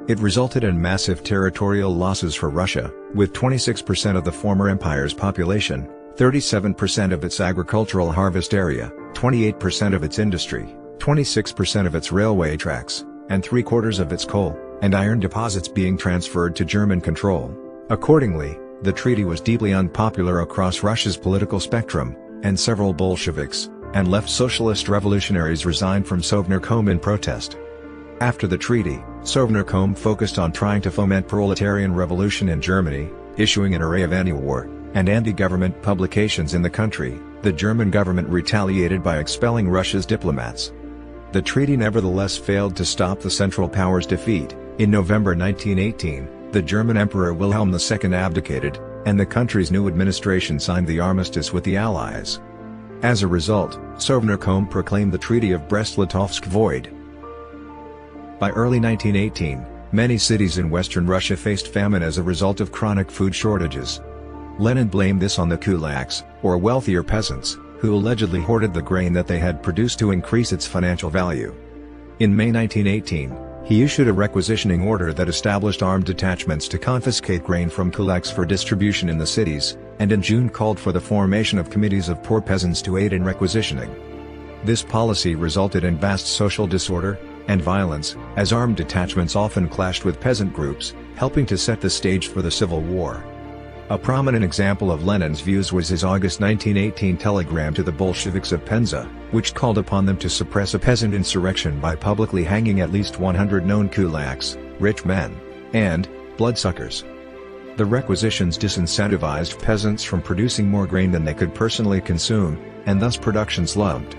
It resulted in massive territorial losses for Russia, with 26% of the former empire's population, 37% of its agricultural harvest area, 28% of its industry, 26% of its railway tracks, and 3/4 of its coal and iron deposits being transferred to German control. Accordingly, the treaty was deeply unpopular across Russia's political spectrum, and several Bolsheviks and left socialist revolutionaries resigned from Sovnarkom in protest. After the treaty, Sovnarkom focused on trying to foment proletarian revolution in Germany, issuing an array of anti-war and anti-government publications in the country. The German government retaliated by expelling Russia's diplomats. The treaty nevertheless failed to stop the Central Powers' defeat. In November 1918, the German Emperor Wilhelm II abdicated, and the country's new administration signed the armistice with the Allies. As a result, Sovnarkom proclaimed the Treaty of Brest-Litovsk void. By early 1918, many cities in western Russia faced famine as a result of chronic food shortages. Lenin blamed this on the kulaks, or wealthier peasants, who allegedly hoarded the grain that they had produced to increase its financial value. In May 1918, he issued a requisitioning order that established armed detachments to confiscate grain from kulaks for distribution in the cities, and in June called for the formation of committees of poor peasants to aid in requisitioning. This policy resulted in vast social disorder and violence, as armed detachments often clashed with peasant groups, helping to set the stage for the Civil War. A prominent example of Lenin's views was his August 1918 telegram to the Bolsheviks of Penza, which called upon them to suppress a peasant insurrection by publicly hanging at least 100 known kulaks, rich men, and bloodsuckers. The requisitions disincentivized peasants from producing more grain than they could personally consume, and thus production slumped.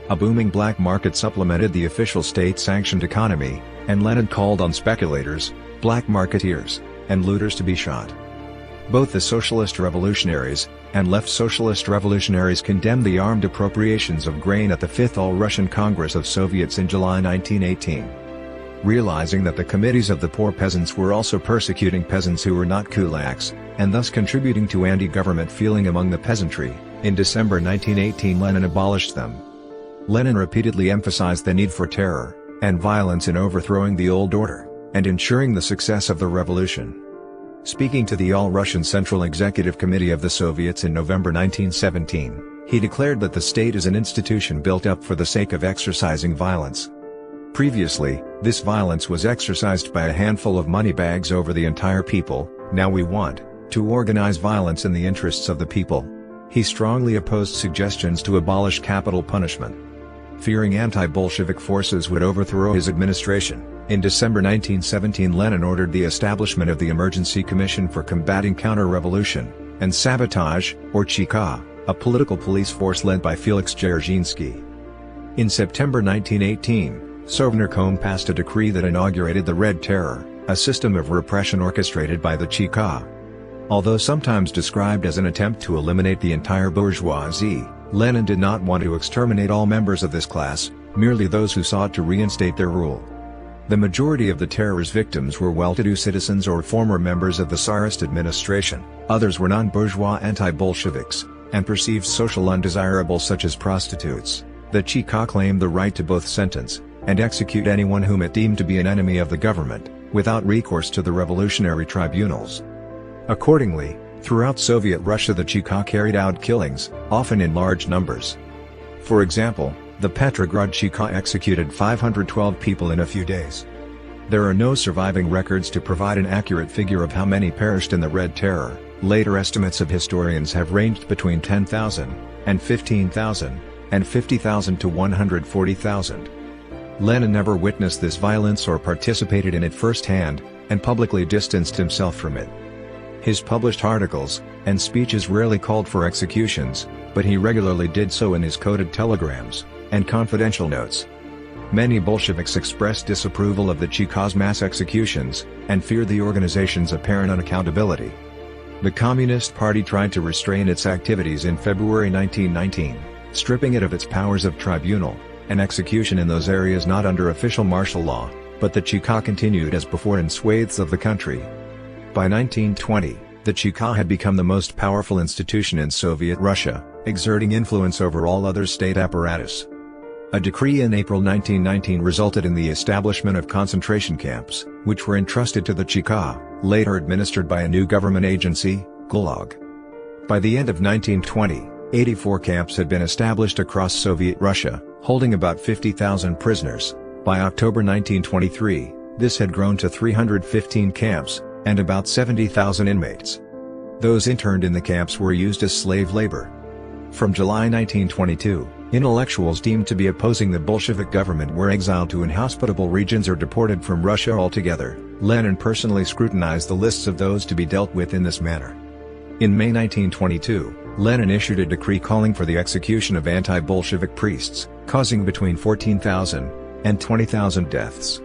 A booming black market supplemented the official state-sanctioned economy, and Lenin called on speculators, black marketeers, and looters to be shot. Both the socialist revolutionaries and left socialist revolutionaries condemned the armed appropriations of grain at the Fifth All-Russian Congress of Soviets in July 1918. Realizing that the committees of the poor peasants were also persecuting peasants who were not kulaks, and thus contributing to anti-government feeling among the peasantry, in December 1918 Lenin abolished them. Lenin repeatedly emphasized the need for terror and violence in overthrowing the old order and ensuring the success of the revolution. Speaking to the All-Russian Central Executive Committee of the Soviets in November 1917, he declared that the state is an institution built up for the sake of exercising violence. Previously, this violence was exercised by a handful of moneybags over the entire people. Now we want to organize violence in the interests of the people. He strongly opposed suggestions to abolish capital punishment. Fearing anti-Bolshevik forces would overthrow his administration, in December 1917 Lenin ordered the establishment of the Emergency Commission for Combating Counter-Revolution and Sabotage, or Cheka, a political police force led by Felix Dzerzhinsky. In September 1918, Sovnarkom passed a decree that inaugurated the Red Terror, a system of repression orchestrated by the Cheka. Although sometimes described as an attempt to eliminate the entire bourgeoisie, Lenin did not want to exterminate all members of this class, merely those who sought to reinstate their rule. The majority of the terror's victims were well-to-do citizens or former members of the Tsarist administration, others were non-bourgeois anti-Bolsheviks, and perceived social undesirables such as prostitutes. The Cheka claimed the right to both sentence and execute anyone whom it deemed to be an enemy of the government, without recourse to the revolutionary tribunals. Accordingly, throughout Soviet Russia the Cheka carried out killings, often in large numbers. For example, the Petrograd Cheka executed 512 people in a few days. There are no surviving records to provide an accurate figure of how many perished in the Red Terror. Later estimates of historians have ranged between 10,000 and 15,000, and 50,000 to 140,000. Lenin never witnessed this violence or participated in it firsthand, and publicly distanced himself from it. His published articles and speeches rarely called for executions, but he regularly did so in his coded telegrams and confidential notes. Many Bolsheviks expressed disapproval of the Cheka's mass executions, and feared the organization's apparent unaccountability. The Communist Party tried to restrain its activities in February 1919, stripping it of its powers of tribunal and execution in those areas not under official martial law, but the Cheka continued as before in swathes of the country. By 1920, the Cheka had become the most powerful institution in Soviet Russia, exerting influence over all other state apparatus. A decree in April 1919 resulted in the establishment of concentration camps, which were entrusted to the Cheka, later administered by a new government agency, Gulag. By the end of 1920, 84 camps had been established across Soviet Russia, holding about 50,000 prisoners. By October 1923, this had grown to 315 camps, and about 70,000 inmates. Those interned in the camps were used as slave labor. From July 1922, intellectuals deemed to be opposing the Bolshevik government were exiled to inhospitable regions or deported from Russia altogether. Lenin personally scrutinized the lists of those to be dealt with in this manner. In May 1922, Lenin issued a decree calling for the execution of anti-Bolshevik priests, causing between 14,000 and 20,000 deaths.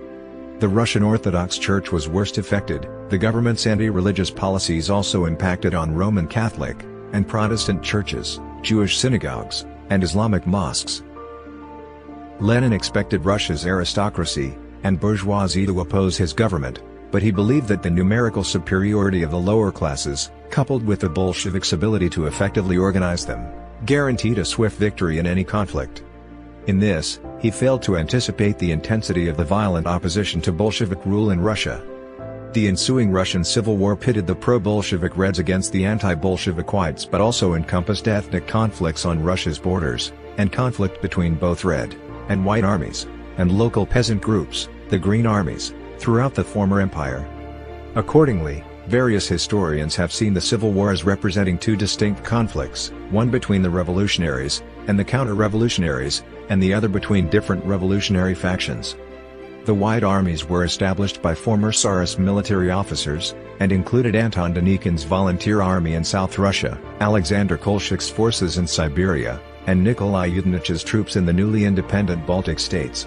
The Russian Orthodox Church was worst affected. The government's anti-religious policies also impacted on Roman Catholic and Protestant churches, Jewish synagogues, and Islamic mosques. Lenin expected Russia's aristocracy and bourgeoisie to oppose his government, but he believed that the numerical superiority of the lower classes, coupled with the Bolsheviks' ability to effectively organize them, guaranteed a swift victory in any conflict. In this, he failed to anticipate the intensity of the violent opposition to Bolshevik rule in Russia. The ensuing Russian Civil War pitted the pro-Bolshevik Reds against the anti-Bolshevik Whites but also encompassed ethnic conflicts on Russia's borders, and conflict between both Red and White armies, and local peasant groups, the Green Armies, throughout the former empire. Accordingly, various historians have seen the Civil War as representing two distinct conflicts, one between the revolutionaries and the counter-revolutionaries, and the other between different revolutionary factions. The White Armies were established by former Tsarist military officers, and included Anton Denikin's Volunteer Army in South Russia, Alexander Kolchak's forces in Siberia, and Nikolai Yudenich's troops in the newly independent Baltic states.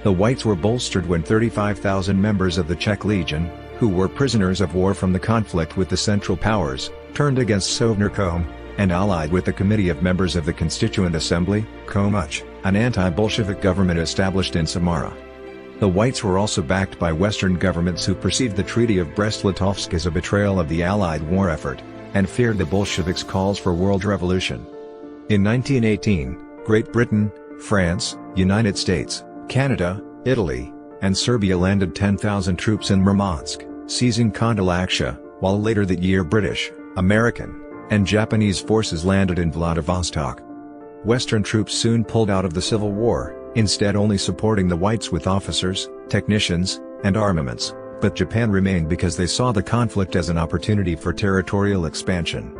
The Whites were bolstered when 35,000 members of the Czech Legion, who were prisoners of war from the conflict with the Central Powers, turned against Sovnarkom, and allied with the Committee of Members of the Constituent Assembly, Komuch, an anti-Bolshevik government established in Samara. The Whites were also backed by Western governments who perceived the Treaty of Brest-Litovsk as a betrayal of the Allied war effort, and feared the Bolsheviks' calls for world revolution. In 1918, Great Britain, France, United States, Canada, Italy, and Serbia landed 10,000 troops in Murmansk, seizing Kandalaksha, while later that year British, American, and Japanese forces landed in Vladivostok. Western troops soon pulled out of the Civil War, instead only supporting the whites with officers, technicians, and armaments, but Japan remained because they saw the conflict as an opportunity for territorial expansion.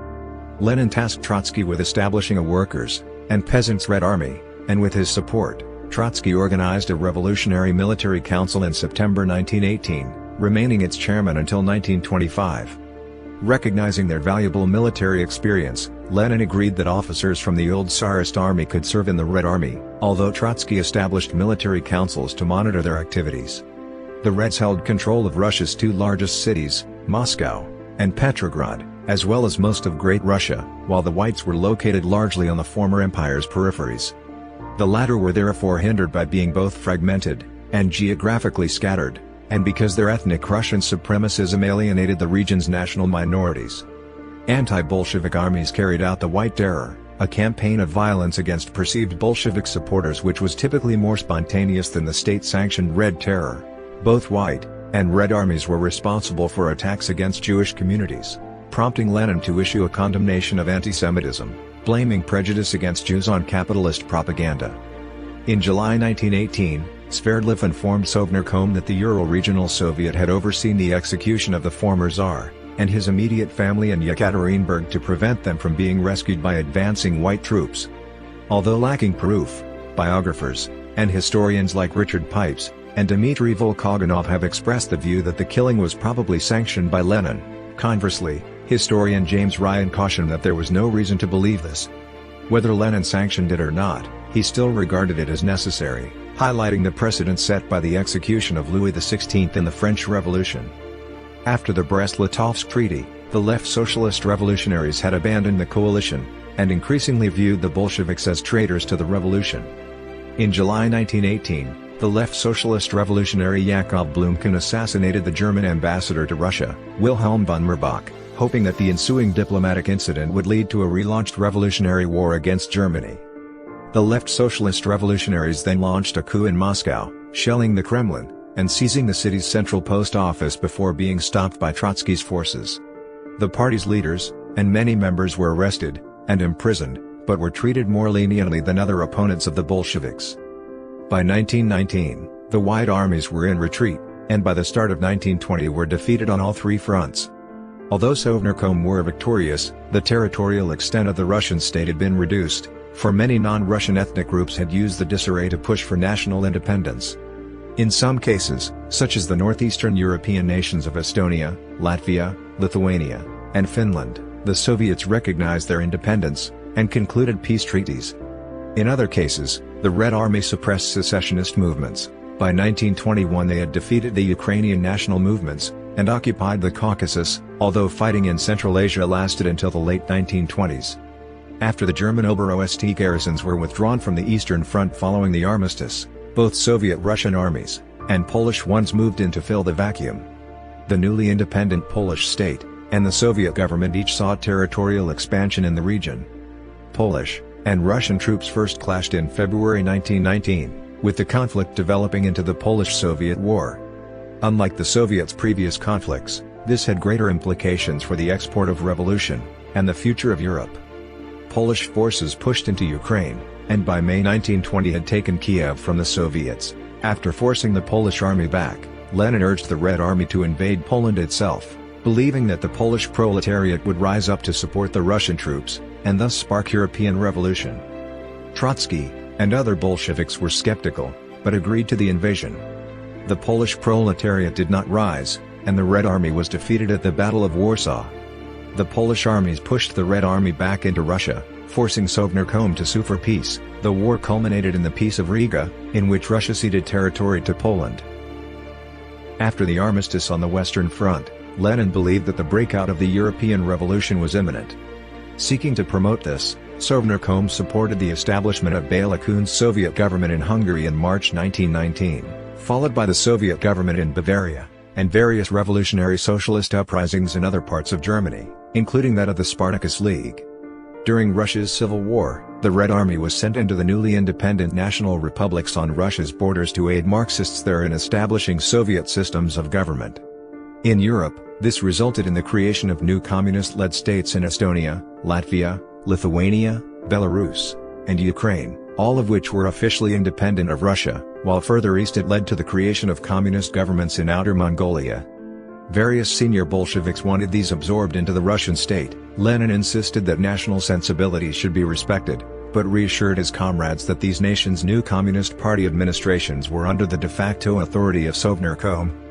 Lenin tasked Trotsky with establishing a workers' and peasants' Red Army, and with his support, Trotsky organized a revolutionary military council in September 1918, remaining its chairman until 1925. Recognizing their valuable military experience, Lenin agreed that officers from the old Tsarist army could serve in the Red Army, although Trotsky established military councils to monitor their activities. The Reds held control of Russia's two largest cities, Moscow and Petrograd, as well as most of Great Russia, while the whites were located largely on the former empire's peripheries. The latter were therefore hindered by being both fragmented and geographically scattered, and because their ethnic Russian supremacism alienated the region's national minorities. Anti-Bolshevik armies carried out the White Terror, a campaign of violence against perceived Bolshevik supporters which was typically more spontaneous than the state-sanctioned Red Terror. Both White and Red armies were responsible for attacks against Jewish communities, prompting Lenin to issue a condemnation of anti-Semitism, blaming prejudice against Jews on capitalist propaganda. In July 1918, Sverdlov informed Sovnarkom that the Ural Regional Soviet had overseen the execution of the former Tsar and his immediate family in Yekaterinburg to prevent them from being rescued by advancing white troops. Although lacking proof, biographers and historians like Richard Pipes and Dmitry Volkogonov have expressed the view that the killing was probably sanctioned by Lenin. Conversely, historian James Ryan cautioned that there was no reason to believe this. Whether Lenin sanctioned it or not, he still regarded it as necessary, highlighting the precedent set by the execution of Louis XVI in the French Revolution. After the Brest-Litovsk Treaty, the left socialist revolutionaries had abandoned the coalition, and increasingly viewed the Bolsheviks as traitors to the revolution. In July 1918, the left socialist revolutionary Yakov Blumkin assassinated the German ambassador to Russia, Wilhelm von Merbach, hoping that the ensuing diplomatic incident would lead to a relaunched revolutionary war against Germany. The left socialist revolutionaries then launched a coup in Moscow, shelling the Kremlin, and seizing the city's central post office before being stopped by Trotsky's forces. The party's leaders, and many members were arrested, and imprisoned, but were treated more leniently than other opponents of the Bolsheviks. By 1919, the White armies were in retreat, and by the start of 1920 were defeated on all three fronts. Although Sovnarkom were victorious, the territorial extent of the Russian state had been reduced, for many non-Russian ethnic groups had used the disarray to push for national independence. In some cases, such as the northeastern European nations of Estonia, Latvia, Lithuania, and Finland, the Soviets recognized their independence, and concluded peace treaties. In other cases, the Red Army suppressed secessionist movements. By 1921 they had defeated the Ukrainian national movements, and occupied the Caucasus, although fighting in Central Asia lasted until the late 1920s. After the German Ober-Ost garrisons were withdrawn from the Eastern Front following the armistice, both Soviet-Russian armies, and Polish ones moved in to fill the vacuum. The newly independent Polish state, and the Soviet government each saw territorial expansion in the region. Polish and Russian troops first clashed in February 1919, with the conflict developing into the Polish-Soviet War. Unlike the Soviets' previous conflicts, this had greater implications for the export of revolution, and the future of Europe. Polish forces pushed into Ukraine, and by May 1920 had taken Kiev from the Soviets. After forcing the Polish army back, Lenin urged the Red Army to invade Poland itself, believing that the Polish proletariat would rise up to support the Russian troops, and thus spark European revolution. Trotsky and other Bolsheviks were skeptical, but agreed to the invasion. The Polish proletariat did not rise, and the Red Army was defeated at the Battle of Warsaw. The Polish armies pushed the Red Army back into Russia, forcing Sovnarkom to sue for peace. The war culminated in the Peace of Riga, in which Russia ceded territory to Poland. After the armistice on the Western Front, Lenin believed that the breakout of the European Revolution was imminent. Seeking to promote this, Sovnarkom supported the establishment of Bela Kun's Soviet government in Hungary in March 1919, followed by the Soviet government in Bavaria, and various revolutionary socialist uprisings in other parts of Germany, including that of the Spartacus League. During Russia's civil war, the Red Army was sent into the newly independent national republics on Russia's borders to aid Marxists there in establishing Soviet systems of government. In Europe, this resulted in the creation of new communist-led states in Estonia, Latvia, Lithuania, Belarus, and Ukraine, all of which were officially independent of Russia, while further east it led to the creation of communist governments in Outer Mongolia. Various senior Bolsheviks wanted these absorbed into the Russian state. Lenin insisted that national sensibilities should be respected, but reassured his comrades that these nations' new Communist Party administrations were under the de facto authority of Sovnarkom.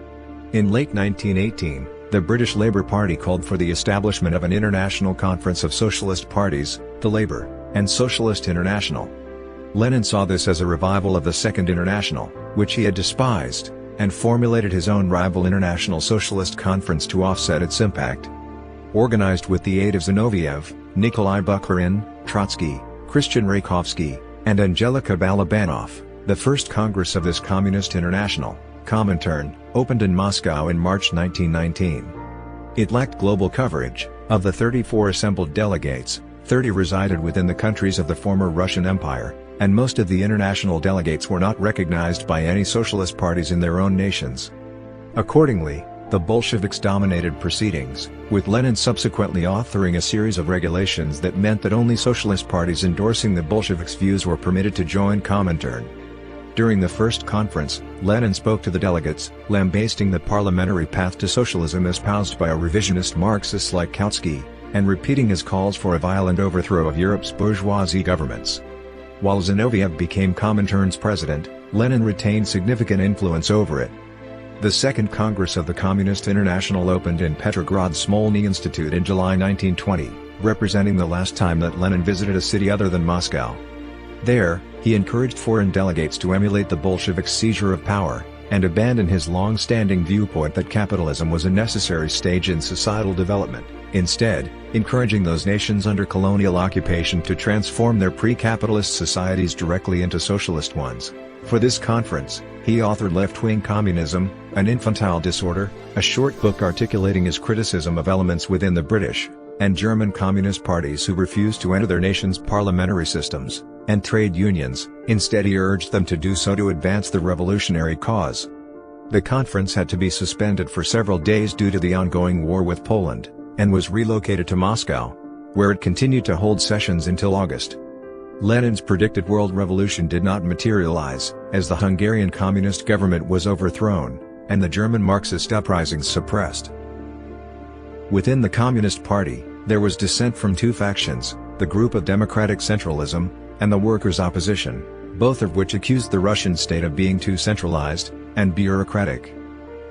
In late 1918, the British Labour Party called for the establishment of an international conference of socialist parties, the Labour and Socialist International. Lenin saw this as a revival of the Second International, which he had despised, and formulated his own rival International Socialist Conference to offset its impact. Organized with the aid of Zinoviev, Nikolai Bukharin, Trotsky, Christian Rakovsky, and Angelika Balabanov, the first Congress of this Communist International, Comintern, opened in Moscow in March 1919. It lacked global coverage. Of the 34 assembled delegates, 30 resided within the countries of the former Russian Empire, and most of the international delegates were not recognized by any socialist parties in their own nations. Accordingly, the Bolsheviks dominated proceedings, with Lenin subsequently authoring a series of regulations that meant that only socialist parties endorsing the Bolsheviks' views were permitted to join Comintern. During the first conference, Lenin spoke to the delegates, lambasting the parliamentary path to socialism espoused by a revisionist Marxist like Kautsky, and repeating his calls for a violent overthrow of Europe's bourgeoisie governments. While Zinoviev became Comintern's president, Lenin retained significant influence over it. The Second Congress of the Communist International opened in Petrograd's Smolny Institute in July 1920, representing the last time that Lenin visited a city other than Moscow. There, he encouraged foreign delegates to emulate the Bolsheviks' seizure of power, and abandon his long-standing viewpoint that capitalism was a necessary stage in societal development, instead, encouraging those nations under colonial occupation to transform their pre-capitalist societies directly into socialist ones. For this conference, he authored Left-Wing Communism, An Infantile Disorder, a short book articulating his criticism of elements within the British and German communist parties who refused to enter their nation's parliamentary systems, and trade unions. Instead he urged them to do so to advance the revolutionary cause. The conference had to be suspended for several days due to the ongoing war with Poland, and was relocated to Moscow, where it continued to hold sessions until August. Lenin's predicted world revolution did not materialize, as the Hungarian communist government was overthrown, and the German Marxist uprisings suppressed. Within the Communist Party, there was dissent from two factions, the group of democratic centralism, and the workers' opposition, both of which accused the Russian state of being too centralized and bureaucratic.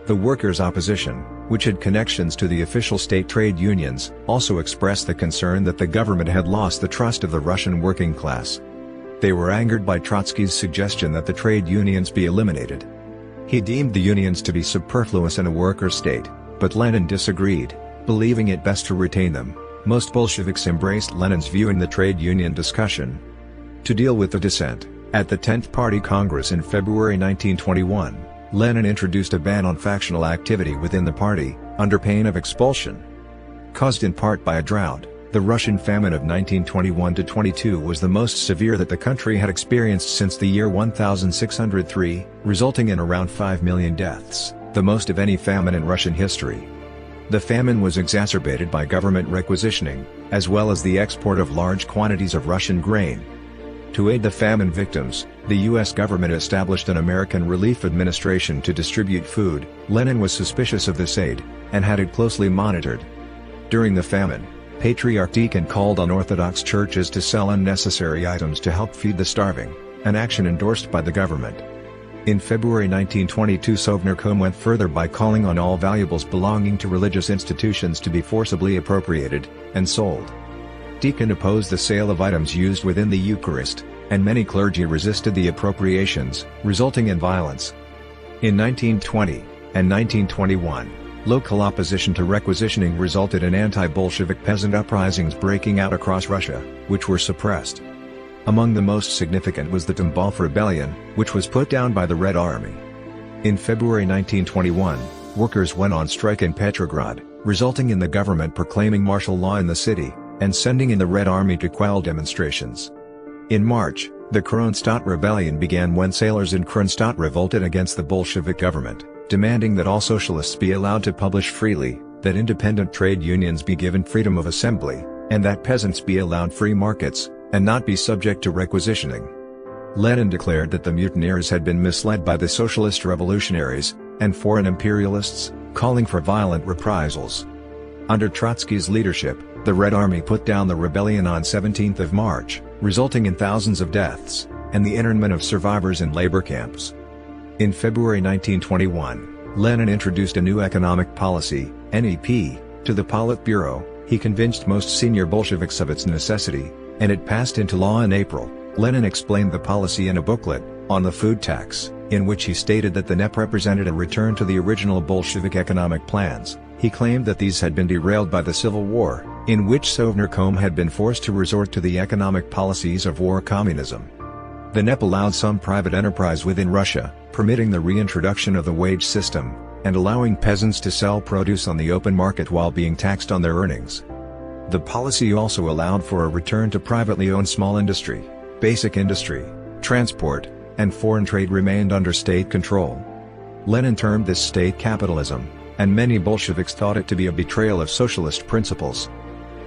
The workers' opposition, which had connections to the official state trade unions, also expressed the concern that the government had lost the trust of the Russian working class. They were angered by Trotsky's suggestion that the trade unions be eliminated. He deemed the unions to be superfluous in a worker state, but Lenin disagreed, believing it best to retain them. Most Bolsheviks embraced Lenin's view in the trade union discussion. To deal with the dissent, at the 10th Party Congress in February 1921, Lenin introduced a ban on factional activity within the party, under pain of expulsion. Caused in part by a drought, the Russian famine of 1921-22 was the most severe that the country had experienced since the year 1603, resulting in around 5 million deaths, the most of any famine in Russian history. The famine was exacerbated by government requisitioning, as well as the export of large quantities of Russian grain. To aid the famine victims, the U.S. government established an American Relief Administration to distribute food. Lenin was suspicious of this aid, and had it closely monitored. During the famine, Patriarch Deacon called on Orthodox churches to sell unnecessary items to help feed the starving, an action endorsed by the government. In February 1922 Sovnarkom went further by calling on all valuables belonging to religious institutions to be forcibly appropriated and sold. Deacon opposed the sale of items used within the Eucharist, and many clergy resisted the appropriations, resulting in violence. In 1920 and 1921, local opposition to requisitioning resulted in anti-Bolshevik peasant uprisings breaking out across Russia, which were suppressed. Among the most significant was the Tambov Rebellion, which was put down by the Red Army. In February 1921, workers went on strike in Petrograd, resulting in the government proclaiming martial law in the city, and sending in the Red Army to quell demonstrations. In March, the Kronstadt Rebellion began when sailors in Kronstadt revolted against the Bolshevik government, demanding that all socialists be allowed to publish freely, that independent trade unions be given freedom of assembly, and that peasants be allowed free markets, and not be subject to requisitioning. Lenin declared that the mutineers had been misled by the socialist revolutionaries and foreign imperialists, calling for violent reprisals. Under Trotsky's leadership, the Red Army put down the rebellion on 17 March, resulting in thousands of deaths, and the internment of survivors in labor camps. In February 1921, Lenin introduced a new economic policy, NEP, to the Politburo. He convinced most senior Bolsheviks of its necessity, and it passed into law in April. Lenin explained the policy in a booklet, on the food tax, in which he stated that the NEP represented a return to the original Bolshevik economic plans. He claimed that these had been derailed by the Civil War, in which Sovnarkom had been forced to resort to the economic policies of war communism. The NEP allowed some private enterprise within Russia, permitting the reintroduction of the wage system, and allowing peasants to sell produce on the open market while being taxed on their earnings. The policy also allowed for a return to privately owned small industry, basic industry, transport, and foreign trade remained under state control. Lenin termed this state capitalism, and many Bolsheviks thought it to be a betrayal of socialist principles.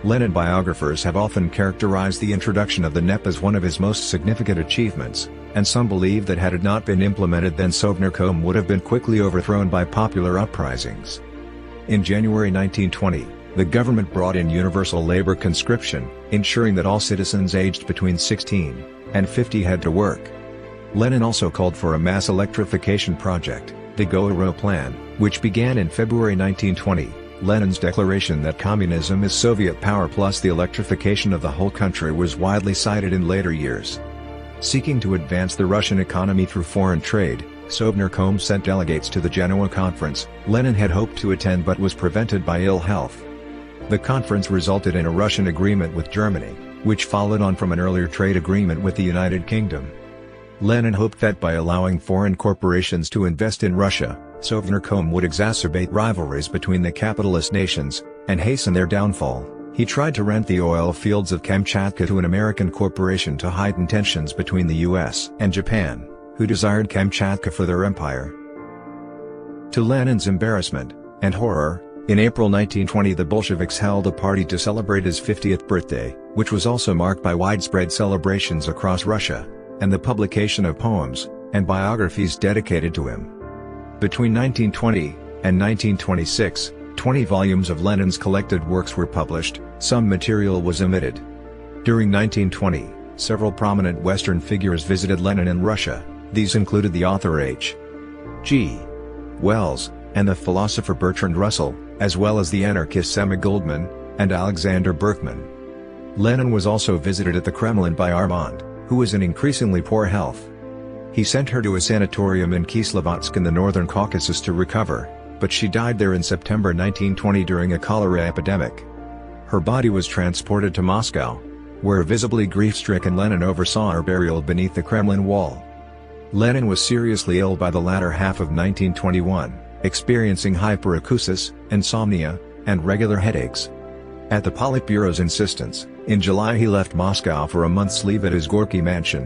Lenin biographers have often characterized the introduction of the NEP as one of his most significant achievements, and some believe that had it not been implemented then Sovnarkom would have been quickly overthrown by popular uprisings. In January 1920, the government brought in universal labor conscription, ensuring that all citizens aged between 16 and 50 had to work. Lenin also called for a mass electrification project, the Go-Ro Plan, which began in February 1920. Lenin's declaration that communism is Soviet power plus the electrification of the whole country was widely cited in later years. Seeking to advance the Russian economy through foreign trade, Sovnarkom sent delegates to the Genoa conference. Lenin had hoped to attend but was prevented by ill health. The conference resulted in a Russian agreement with Germany, which followed on from an earlier trade agreement with the United Kingdom. Lenin hoped that by allowing foreign corporations to invest in Russia, Sovnarkom would exacerbate rivalries between the capitalist nations, and hasten their downfall. He tried to rent the oil fields of Kamchatka to an American corporation to heighten tensions between the US and Japan, who desired Kamchatka for their empire. To Lenin's embarrassment and horror, in April 1920 the Bolsheviks held a party to celebrate his 50th birthday, which was also marked by widespread celebrations across Russia, and the publication of poems and biographies dedicated to him. Between 1920 and 1926, 20 volumes of Lenin's collected works were published. Some material was omitted. During 1920, several prominent Western figures visited Lenin in Russia. These included the author H.G. Wells, and the philosopher Bertrand Russell, as well as the anarchists Emma Goldman and Alexander Berkman. Lenin was also visited at the Kremlin by Armand, who was in increasingly poor health. He sent her to a sanatorium in Kislovodsk in the northern Caucasus to recover, but she died there in September 1920 during a cholera epidemic. Her body was transported to Moscow, where visibly grief-stricken Lenin oversaw her burial beneath the Kremlin wall. Lenin was seriously ill by the latter half of 1921, experiencing hyperacusis, insomnia, and regular headaches. At the Politburo's insistence, in July he left Moscow for a month's leave at his Gorky mansion,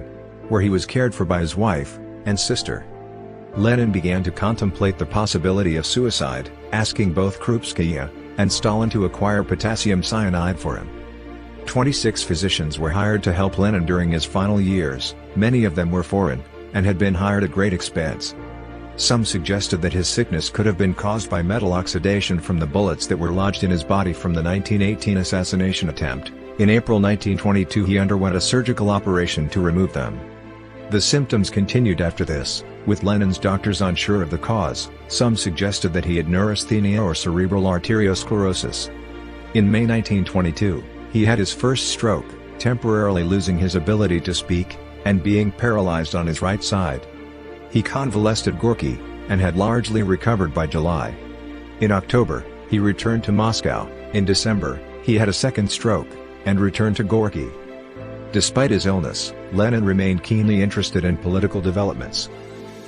where he was cared for by his wife and sister. Lenin began to contemplate the possibility of suicide, asking both Krupskaya and Stalin to acquire potassium cyanide for him. 26 physicians were hired to help Lenin during his final years. Many of them were foreign, and had been hired at great expense. Some suggested that his sickness could have been caused by metal oxidation from the bullets that were lodged in his body from the 1918 assassination attempt. In April 1922 he underwent a surgical operation to remove them. The symptoms continued after this, with Lenin's doctors unsure of the cause. Some suggested that he had neurasthenia or cerebral arteriosclerosis. In May 1922, he had his first stroke, temporarily losing his ability to speak, and being paralyzed on his right side. He convalesced at Gorky, and had largely recovered by July. In October, he returned to Moscow. In December, he had a second stroke, and returned to Gorky. Despite his illness, Lenin remained keenly interested in political developments.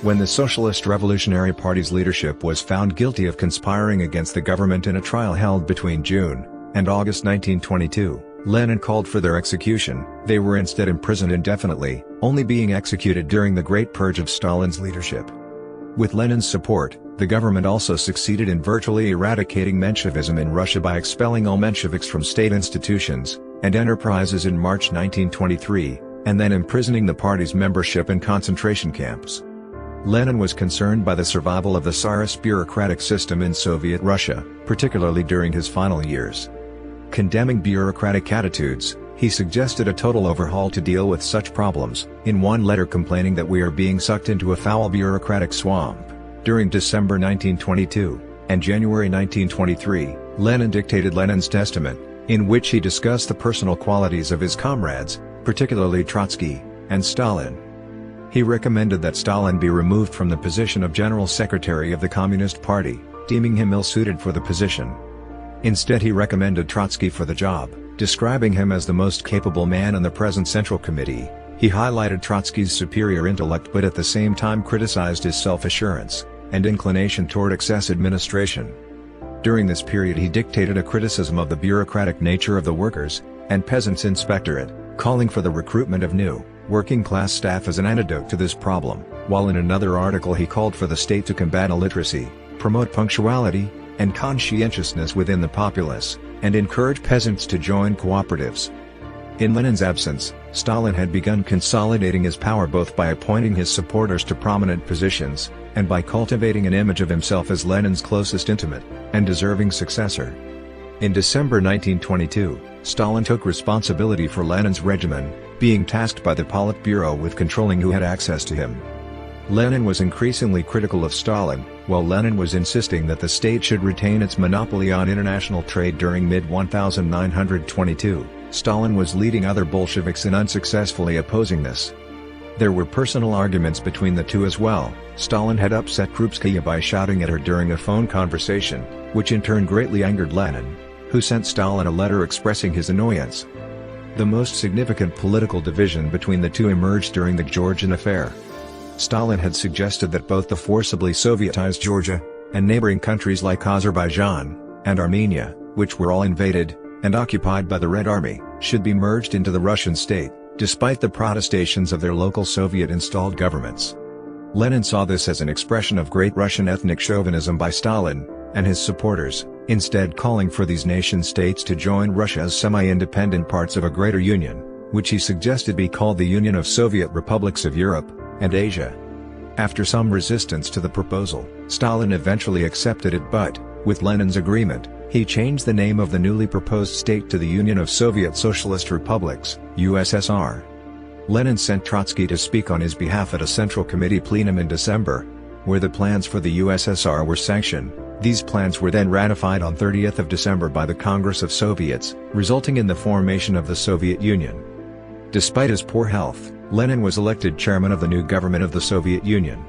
When the Socialist Revolutionary Party's leadership was found guilty of conspiring against the government in a trial held between June and August 1922, Lenin called for their execution. They were instead imprisoned indefinitely, only being executed during the Great Purge of Stalin's leadership. With Lenin's support, the government also succeeded in virtually eradicating Menshevism in Russia by expelling all Mensheviks from state institutions and enterprises in March 1923, and then imprisoning the party's membership in concentration camps. Lenin was concerned by the survival of the Tsarist bureaucratic system in Soviet Russia, particularly during his final years. Condemning bureaucratic attitudes, he suggested a total overhaul to deal with such problems, in one letter complaining that we are being sucked into a foul bureaucratic swamp. During December 1922 and January 1923, Lenin dictated Lenin's testament, in which he discussed the personal qualities of his comrades, particularly Trotsky and Stalin. He recommended that Stalin be removed from the position of General Secretary of the Communist Party, deeming him ill-suited for the position. Instead, he recommended Trotsky for the job, describing him as the most capable man on the present Central Committee. He highlighted Trotsky's superior intellect but at the same time criticized his self-assurance and inclination toward excess administration. During this period he dictated a criticism of the bureaucratic nature of the Workers' and Peasants' Inspectorate, calling for the recruitment of new, working-class staff as an antidote to this problem, while in another article he called for the state to combat illiteracy, promote punctuality and conscientiousness within the populace, and encourage peasants to join cooperatives. In Lenin's absence, Stalin had begun consolidating his power both by appointing his supporters to prominent positions, and by cultivating an image of himself as Lenin's closest intimate and deserving successor. In December 1922, Stalin took responsibility for Lenin's regimen, being tasked by the Politburo with controlling who had access to him. Lenin was increasingly critical of Stalin, while Lenin was insisting that the state should retain its monopoly on international trade. During mid-1922, Stalin was leading other Bolsheviks in unsuccessfully opposing this. There were personal arguments between the two as well. Stalin had upset Krupskaya by shouting at her during a phone conversation, which in turn greatly angered Lenin, who sent Stalin a letter expressing his annoyance. The most significant political division between the two emerged during the Georgian affair. Stalin had suggested that both the forcibly Sovietized Georgia and neighboring countries like Azerbaijan and Armenia, which were all invaded and occupied by the Red Army, should be merged into the Russian state, despite the protestations of their local Soviet-installed governments. Lenin saw this as an expression of great Russian ethnic chauvinism by Stalin and his supporters, instead calling for these nation-states to join Russia as semi-independent parts of a greater union, which he suggested be called the Union of Soviet Republics of Europe and Asia. After some resistance to the proposal, Stalin eventually accepted it, but, with Lenin's agreement, he changed the name of the newly proposed state to the Union of Soviet Socialist Republics, USSR. Lenin sent Trotsky to speak on his behalf at a Central Committee plenum in December, where the plans for the USSR were sanctioned. These plans were then ratified on 30th of December by the Congress of Soviets, resulting in the formation of the Soviet Union. Despite his poor health, Lenin was elected chairman of the new government of the Soviet Union.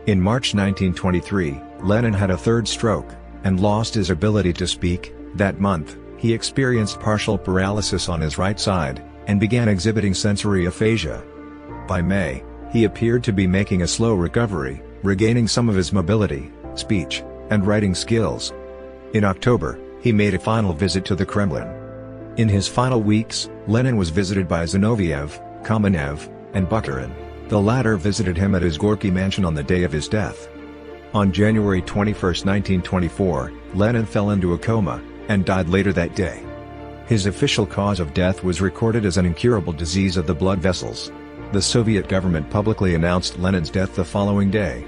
In March 1923, Lenin had a third stroke and lost his ability to speak. That month, he experienced partial paralysis on his right side and began exhibiting sensory aphasia. By May, he appeared to be making a slow recovery, regaining some of his mobility, speech, and writing skills. In October, he made a final visit to the Kremlin. In his final weeks, Lenin was visited by Zinoviev, Kamenev, and Bukharin. The latter visited him at his Gorky mansion on the day of his death. On January 21, 1924, Lenin fell into a coma, and died later that day. His official cause of death was recorded as an incurable disease of the blood vessels. The Soviet government publicly announced Lenin's death the following day.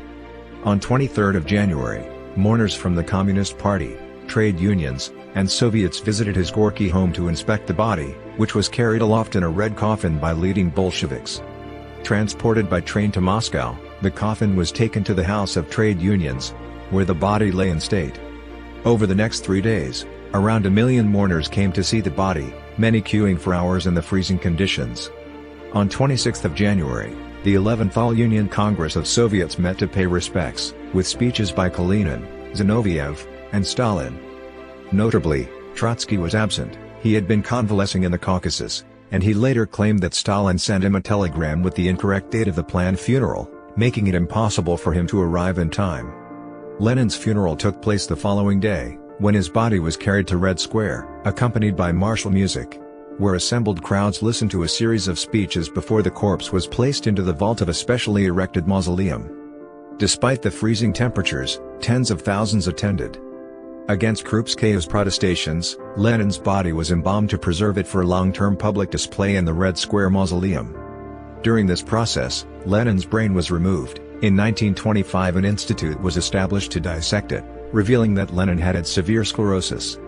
On 23 January, mourners from the Communist Party, trade unions, and Soviets visited his Gorky home to inspect the body, which was carried aloft in a red coffin by leading Bolsheviks. Transported by train to Moscow, the coffin was taken to the House of Trade Unions, where the body lay in state. Over the next 3 days, around 1 million mourners came to see the body, many queuing for hours in the freezing conditions. On 26 January, the 11th All-Union Congress of Soviets met to pay respects, with speeches by Kalinin, Zinoviev, and Stalin. Notably, Trotsky was absent. He had been convalescing in the Caucasus, and he later claimed that Stalin sent him a telegram with the incorrect date of the planned funeral, making it impossible for him to arrive in time. Lenin's funeral took place the following day, when his body was carried to Red Square, accompanied by martial music, where assembled crowds listened to a series of speeches before the corpse was placed into the vault of a specially erected mausoleum. Despite the freezing temperatures, tens of thousands attended. Against Krupskaya's protestations, Lenin's body was embalmed to preserve it for long-term public display in the Red Square Mausoleum. During this process, Lenin's brain was removed. In 1925 an institute was established to dissect it, revealing that Lenin had severe sclerosis.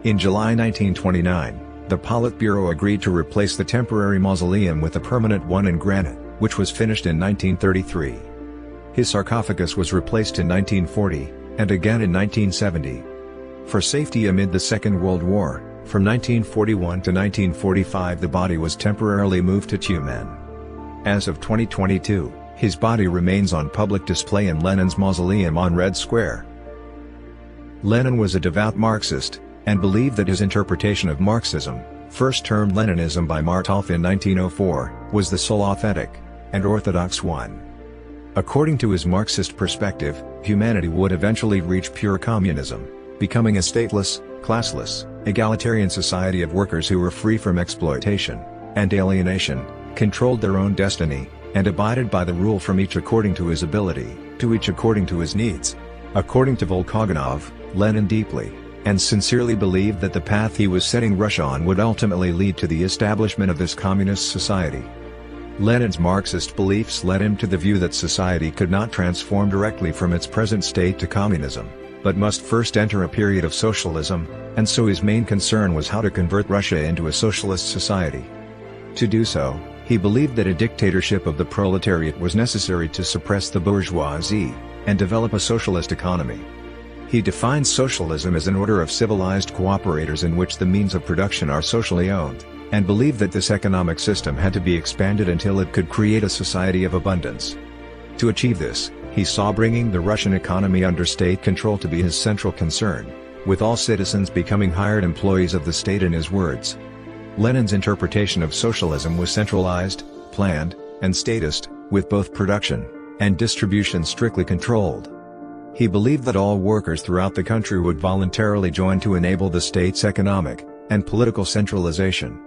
In July 1929, the Politburo agreed to replace the temporary mausoleum with a permanent one in granite, which was finished in 1933. His sarcophagus was replaced in 1940, and again in 1970. For safety amid the Second World War, from 1941 to 1945 the body was temporarily moved to Tyumen. As of 2022, his body remains on public display in Lenin's mausoleum on Red Square. Lenin was a devout Marxist, and believed that his interpretation of Marxism, first termed Leninism by Martov in 1904, was the sole authentic and orthodox one. According to his Marxist perspective, humanity would eventually reach pure communism, becoming a stateless, classless, egalitarian society of workers who were free from exploitation and alienation, controlled their own destiny, and abided by the rule from each according to his ability, to each according to his needs. According to Volkogonov, Lenin deeply and sincerely believed that the path he was setting Russia on would ultimately lead to the establishment of this communist society. Lenin's Marxist beliefs led him to the view that society could not transform directly from its present state to communism, but must first enter a period of socialism, and so his main concern was how to convert Russia into a socialist society. To do so, he believed that a dictatorship of the proletariat was necessary to suppress the bourgeoisie and develop a socialist economy. He defines socialism as an order of civilized cooperators in which the means of production are socially owned, and believed that this economic system had to be expanded until it could create a society of abundance. To achieve this, he saw bringing the Russian economy under state control to be his central concern, with all citizens becoming hired employees of the state in his words. Lenin's interpretation of socialism was centralized, planned, and statist, with both production and distribution strictly controlled. He believed that all workers throughout the country would voluntarily join to enable the state's economic and political centralization.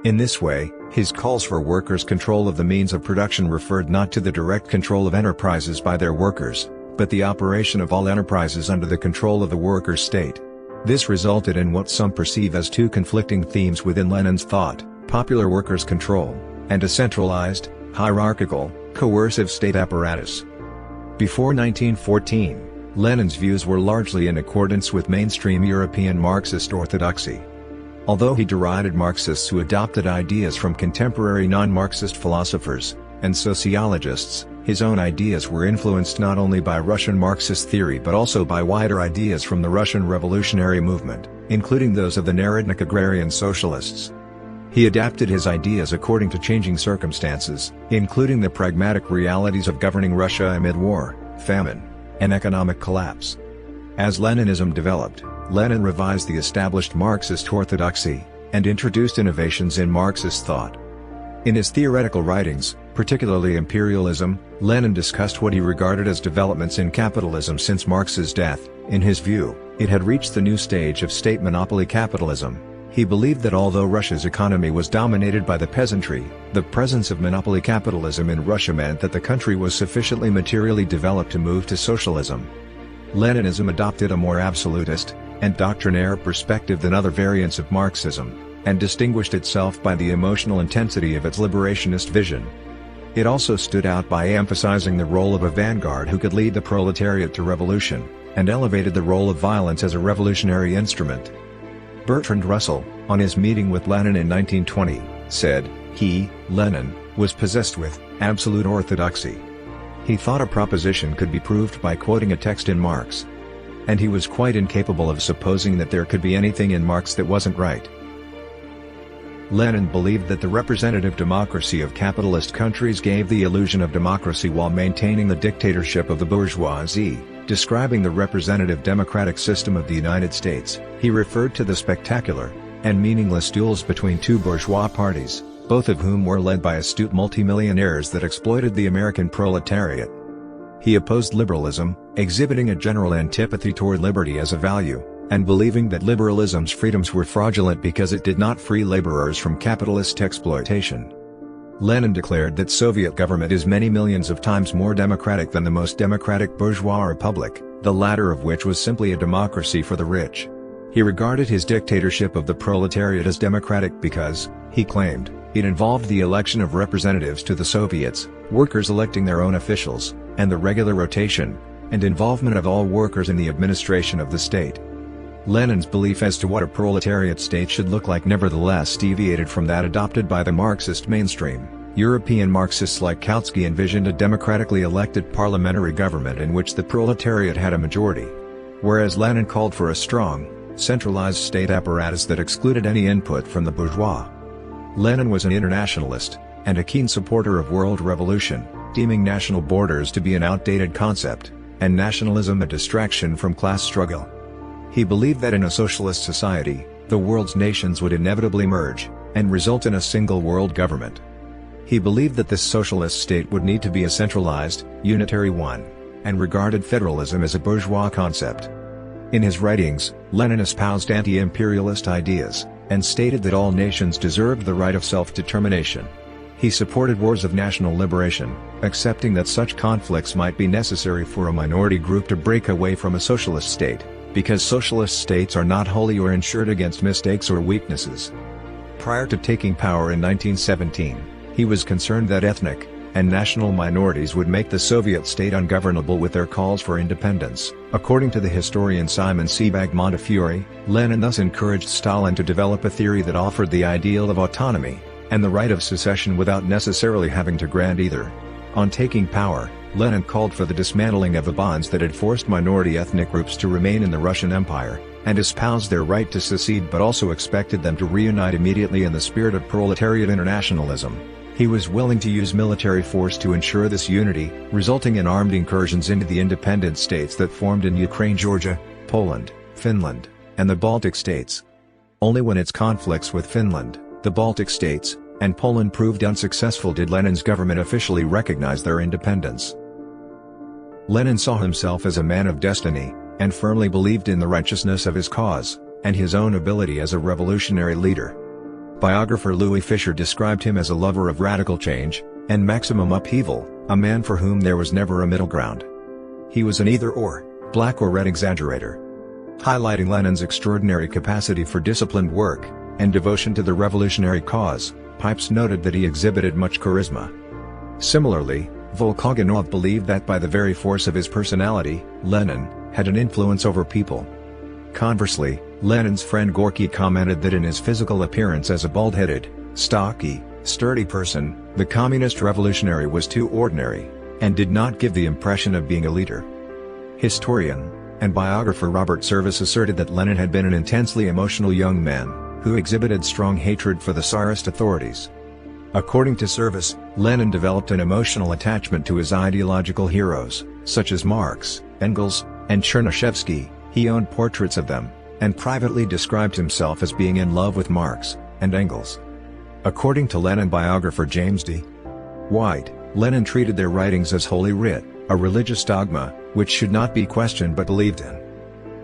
In this way, his calls for workers' control of the means of production referred not to the direct control of enterprises by their workers, but the operation of all enterprises under the control of the workers' state. This resulted in what some perceive as two conflicting themes within Lenin's thought: popular workers' control, and a centralized, hierarchical, coercive state apparatus. Before 1914, Lenin's views were largely in accordance with mainstream European Marxist orthodoxy. Although he derided Marxists who adopted ideas from contemporary non-Marxist philosophers and sociologists, his own ideas were influenced not only by Russian Marxist theory but also by wider ideas from the Russian revolutionary movement, including those of the Narodnik agrarian socialists. He adapted his ideas according to changing circumstances, including the pragmatic realities of governing Russia amid war, famine, and economic collapse. As Leninism developed, Lenin revised the established Marxist orthodoxy, and introduced innovations in Marxist thought. In his theoretical writings, particularly Imperialism, Lenin discussed what he regarded as developments in capitalism since Marx's death. In his view, it had reached the new stage of state monopoly capitalism. He believed that although Russia's economy was dominated by the peasantry, the presence of monopoly capitalism in Russia meant that the country was sufficiently materially developed to move to socialism. Leninism adopted a more absolutist and doctrinaire perspective than other variants of Marxism, and distinguished itself by the emotional intensity of its liberationist vision. It also stood out by emphasizing the role of a vanguard who could lead the proletariat to revolution, and elevated the role of violence as a revolutionary instrument. Bertrand Russell, on his meeting with Lenin in 1920, said, he, Lenin, was possessed with absolute orthodoxy. He thought a proposition could be proved by quoting a text in Marx. And he was quite incapable of supposing that there could be anything in Marx that wasn't right. Lenin believed that the representative democracy of capitalist countries gave the illusion of democracy while maintaining the dictatorship of the bourgeoisie. Describing the representative democratic system of the United States, he referred to the spectacular and meaningless duels between two bourgeois parties, both of whom were led by astute multimillionaires that exploited the American proletariat. He opposed liberalism, exhibiting a general antipathy toward liberty as a value, and believing that liberalism's freedoms were fraudulent because it did not free laborers from capitalist exploitation. Lenin declared that Soviet government is many millions of times more democratic than the most democratic bourgeois republic, the latter of which was simply a democracy for the rich. He regarded his dictatorship of the proletariat as democratic because, he claimed, it involved the election of representatives to the Soviets, workers electing their own officials, and the regular rotation and involvement of all workers in the administration of the state. Lenin's belief as to what a proletariat state should look like nevertheless deviated from that adopted by the Marxist mainstream. European Marxists like Kautsky envisioned a democratically elected parliamentary government in which the proletariat had a majority. Whereas Lenin called for a strong, centralized state apparatus that excluded any input from the bourgeois. Lenin was an internationalist, and a keen supporter of world revolution, deeming national borders to be an outdated concept, and nationalism a distraction from class struggle. He believed that in a socialist society, the world's nations would inevitably merge, and result in a single world government. He believed that this socialist state would need to be a centralized, unitary one, and regarded federalism as a bourgeois concept. In his writings, Lenin espoused anti-imperialist ideas, and stated that all nations deserved the right of self-determination. He supported wars of national liberation, accepting that such conflicts might be necessary for a minority group to break away from a socialist state, because socialist states are not wholly or insured against mistakes or weaknesses. Prior to taking power in 1917, he was concerned that ethnic and national minorities would make the Soviet state ungovernable with their calls for independence. According to the historian Simon Sebag Montefiore, Lenin thus encouraged Stalin to develop a theory that offered the ideal of autonomy and the right of secession without necessarily having to grant either. On taking power, Lenin called for the dismantling of the bonds that had forced minority ethnic groups to remain in the Russian Empire, and espoused their right to secede, but also expected them to reunite immediately in the spirit of proletariat internationalism. He was willing to use military force to ensure this unity, resulting in armed incursions into the independent states that formed in Ukraine, Georgia, Poland, Finland, and the Baltic states. Only when its conflicts with Finland, the Baltic states, and Poland proved unsuccessful did Lenin's government officially recognize their independence. Lenin saw himself as a man of destiny, and firmly believed in the righteousness of his cause, and his own ability as a revolutionary leader. Biographer Louis Fisher described him as a lover of radical change, and maximum upheaval, a man for whom there was never a middle ground. He was an either-or, black or red exaggerator. Highlighting Lenin's extraordinary capacity for disciplined work, and devotion to the revolutionary cause, Pipes noted that he exhibited much charisma. Similarly, Volkogonov believed that by the very force of his personality, Lenin had an influence over people. Conversely, Lenin's friend Gorky commented that in his physical appearance as a bald-headed, stocky, sturdy person, the communist revolutionary was too ordinary, and did not give the impression of being a leader. Historian and biographer Robert Service asserted that Lenin had been an intensely emotional young man, who exhibited strong hatred for the Tsarist authorities. According to Service, Lenin developed an emotional attachment to his ideological heroes, such as Marx, Engels, and Chernyshevsky. He owned portraits of them, and privately described himself as being in love with Marx and Engels. According to Lenin biographer James D. White, Lenin treated their writings as holy writ, a religious dogma, which should not be questioned but believed in.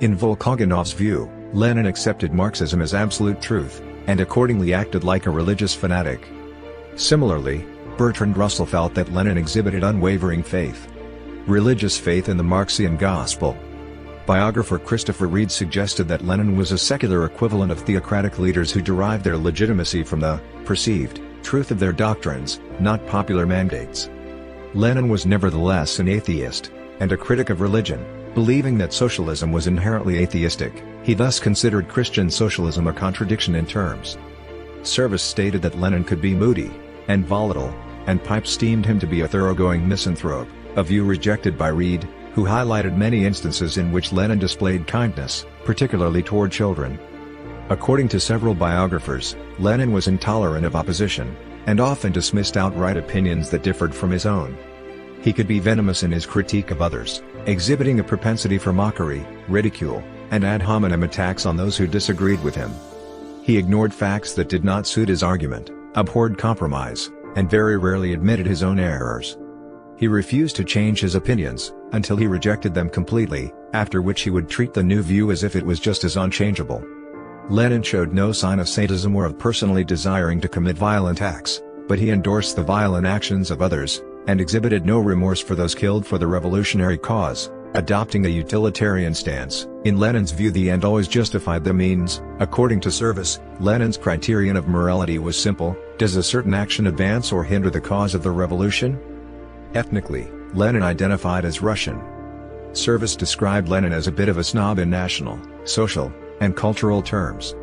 In Volkogonov's view, Lenin accepted Marxism as absolute truth, and accordingly acted like a religious fanatic. Similarly, Bertrand Russell felt that Lenin exhibited unwavering faith. Religious faith in the Marxian gospel. Biographer Christopher Reed suggested that Lenin was a secular equivalent of theocratic leaders who derived their legitimacy from the perceived truth of their doctrines, not popular mandates. Lenin was nevertheless an atheist, and a critic of religion, believing that socialism was inherently atheistic. He thus considered Christian socialism a contradiction in terms. Service stated that Lenin could be moody and volatile, and Pipes deemed him to be a thoroughgoing misanthrope, a view rejected by Reed, who highlighted many instances in which Lenin displayed kindness, particularly toward children. According to several biographers, Lenin was intolerant of opposition, and often dismissed outright opinions that differed from his own. He could be venomous in his critique of others, exhibiting a propensity for mockery, ridicule, and ad hominem attacks on those who disagreed with him. He ignored facts that did not suit his argument, abhorred compromise, and very rarely admitted his own errors. He refused to change his opinions, until he rejected them completely, after which he would treat the new view as if it was just as unchangeable. Lenin showed no sign of sadism or of personally desiring to commit violent acts, but he endorsed the violent actions of others, and exhibited no remorse for those killed for the revolutionary cause, adopting a utilitarian stance. In Lenin's view, the end always justified the means. According to Service, Lenin's criterion of morality was simple: does a certain action advance or hinder the cause of the revolution? Ethnically, Lenin identified as Russian. Service described Lenin as a bit of a snob in national, social, and cultural terms.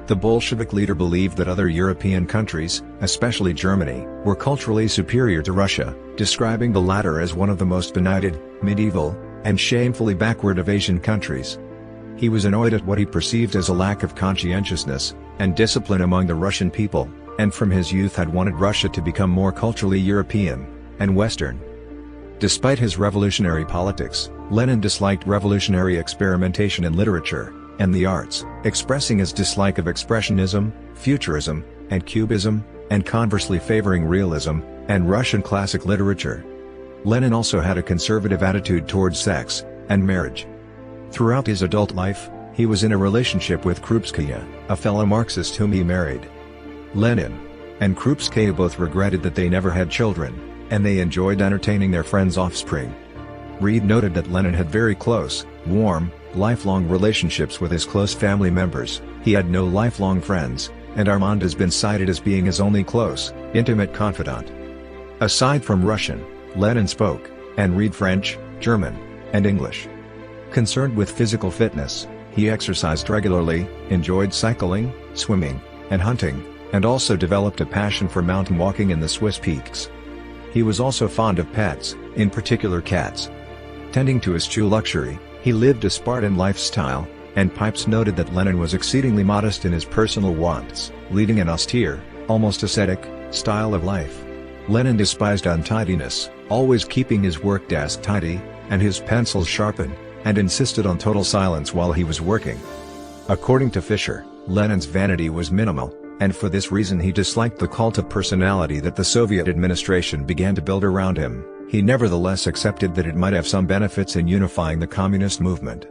The Bolshevik leader believed that other European countries, especially Germany, were culturally superior to Russia, describing the latter as one of the most benighted, medieval, and shamefully backward of Asian countries. He was annoyed at what he perceived as a lack of conscientiousness and discipline among the Russian people, and from his youth had wanted Russia to become more culturally European and Western. Despite his revolutionary politics, Lenin disliked revolutionary experimentation in literature and the arts, expressing his dislike of expressionism, futurism, and cubism, and conversely favoring realism and Russian classic literature. Lenin also had a conservative attitude towards sex and marriage. Throughout his adult life, he was in a relationship with Krupskaya, a fellow Marxist whom he married. Lenin and Krupskaya both regretted that they never had children, and they enjoyed entertaining their friends' offspring. Reed noted that Lenin had very close, warm, lifelong relationships with his close family members. He had no lifelong friends, and Armand has been cited as being his only close, intimate confidant. Aside from Russian, Lenin spoke and read French, German, and English. Concerned with physical fitness, he exercised regularly, enjoyed cycling, swimming, and hunting, and also developed a passion for mountain walking in the Swiss peaks. He was also fond of pets, in particular cats. Tending to eschew luxury, he lived a Spartan lifestyle, and Pipes noted that Lenin was exceedingly modest in his personal wants, leading an austere, almost ascetic, style of life. Lenin despised untidiness, always keeping his work desk tidy, and his pencils sharpened, and insisted on total silence while he was working. According to Fisher, Lenin's vanity was minimal, and for this reason he disliked the cult of personality that the Soviet administration began to build around him. He nevertheless accepted that it might have some benefits in unifying the communist movement.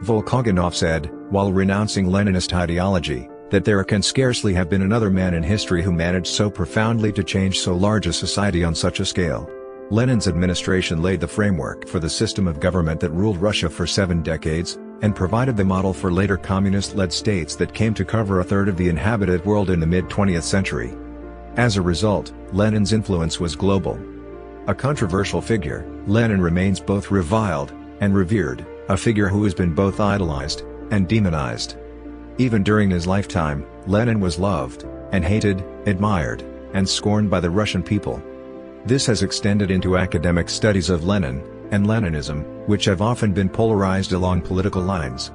Volkogonov said, while renouncing Leninist ideology, that there can scarcely have been another man in history who managed so profoundly to change so large a society on such a scale. Lenin's administration laid the framework for the system of government that ruled Russia for 7 decades, and provided the model for later communist-led states that came to cover a third of the inhabited world in the mid-20th century. As a result, Lenin's influence was global. A controversial figure, Lenin remains both reviled and revered, a figure who has been both idolized and demonized. Even during his lifetime, Lenin was loved and hated, admired, and scorned by the Russian people. This has extended into academic studies of Lenin and Leninism, which have often been polarized along political lines.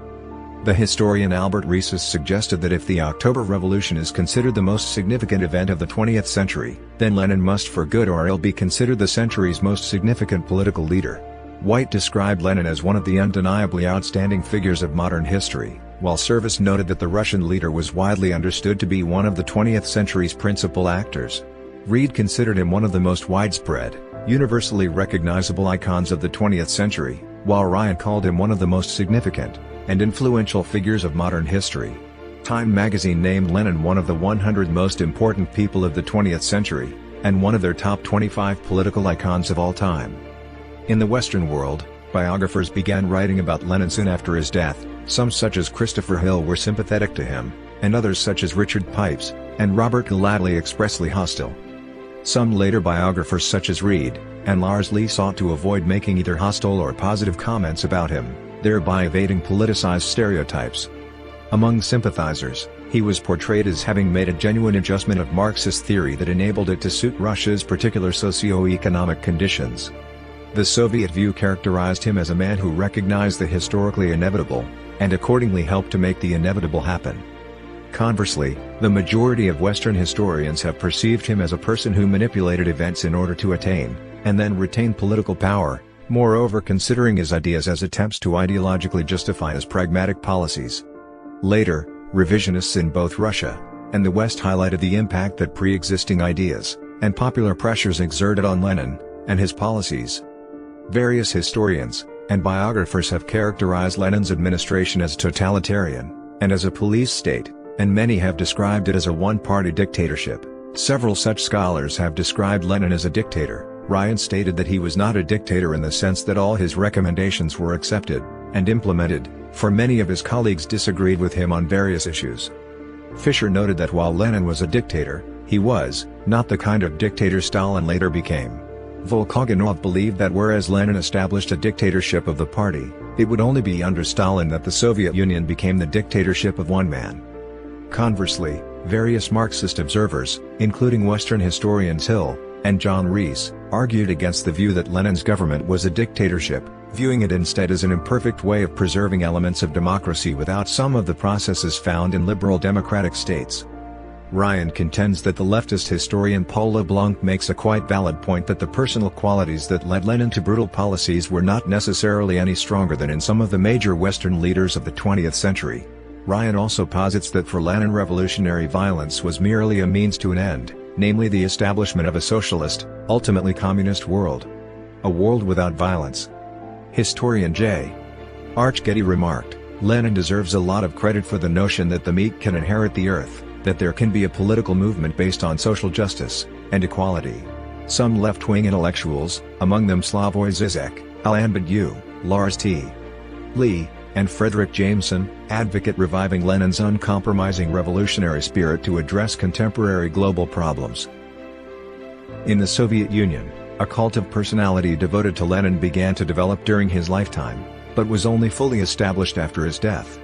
The historian Albert Rhesus suggested that if the October Revolution is considered the most significant event of the 20th century, then Lenin must for good or ill be considered the century's most significant political leader. White described Lenin as one of the undeniably outstanding figures of modern history, while Service noted that the Russian leader was widely understood to be one of the 20th century's principal actors. Reed considered him one of the most widespread, universally recognizable icons of the 20th century, while Ryan called him one of the most significant and influential figures of modern history. Time magazine named Lenin one of the 100 most important people of the 20th century, and one of their top 25 political icons of all time. In the Western world, biographers began writing about Lenin soon after his death. Some such as Christopher Hill were sympathetic to him, and others such as Richard Pipes and Robert Gallatley expressly hostile. Some later biographers such as Reed and Lars Lee sought to avoid making either hostile or positive comments about him, thereby evading politicized stereotypes. Among sympathizers, he was portrayed as having made a genuine adjustment of Marxist theory that enabled it to suit Russia's particular socio-economic conditions. The Soviet view characterized him as a man who recognized the historically inevitable, and accordingly helped to make the inevitable happen. Conversely, the majority of Western historians have perceived him as a person who manipulated events in order to attain, and then retain political power, moreover considering his ideas as attempts to ideologically justify his pragmatic policies. Later, revisionists in both Russia and the West highlighted the impact that pre-existing ideas and popular pressures exerted on Lenin and his policies. Various historians and biographers have characterized Lenin's administration as totalitarian and as a police state, and many have described it as a one-party dictatorship. Several such scholars have described Lenin as a dictator. Ryan stated that he was not a dictator in the sense that all his recommendations were accepted and implemented, for many of his colleagues disagreed with him on various issues. Fisher noted that while Lenin was a dictator, he was not the kind of dictator Stalin later became. Volkogonov believed that whereas Lenin established a dictatorship of the party, it would only be under Stalin that the Soviet Union became the dictatorship of one man. Conversely, various Marxist observers, including Western historians Hill and John Rees, argued against the view that Lenin's government was a dictatorship, viewing it instead as an imperfect way of preserving elements of democracy without some of the processes found in liberal democratic states. Ryan contends that the leftist historian Paul LeBlanc makes a quite valid point that the personal qualities that led Lenin to brutal policies were not necessarily any stronger than in some of the major Western leaders of the 20th century. Ryan also posits that for Lenin revolutionary violence was merely a means to an end, namely the establishment of a socialist, ultimately communist world. A world without violence. Historian J. Getty remarked, Lenin deserves a lot of credit for the notion that the meek can inherit the earth, that there can be a political movement based on social justice and equality. Some left-wing intellectuals, among them Slavoj Zizek, Alan Badiou, Lars T. Lee, and Frederick Jameson, advocate reviving Lenin's uncompromising revolutionary spirit to address contemporary global problems. In the Soviet Union, a cult of personality devoted to Lenin began to develop during his lifetime, but was only fully established after his death.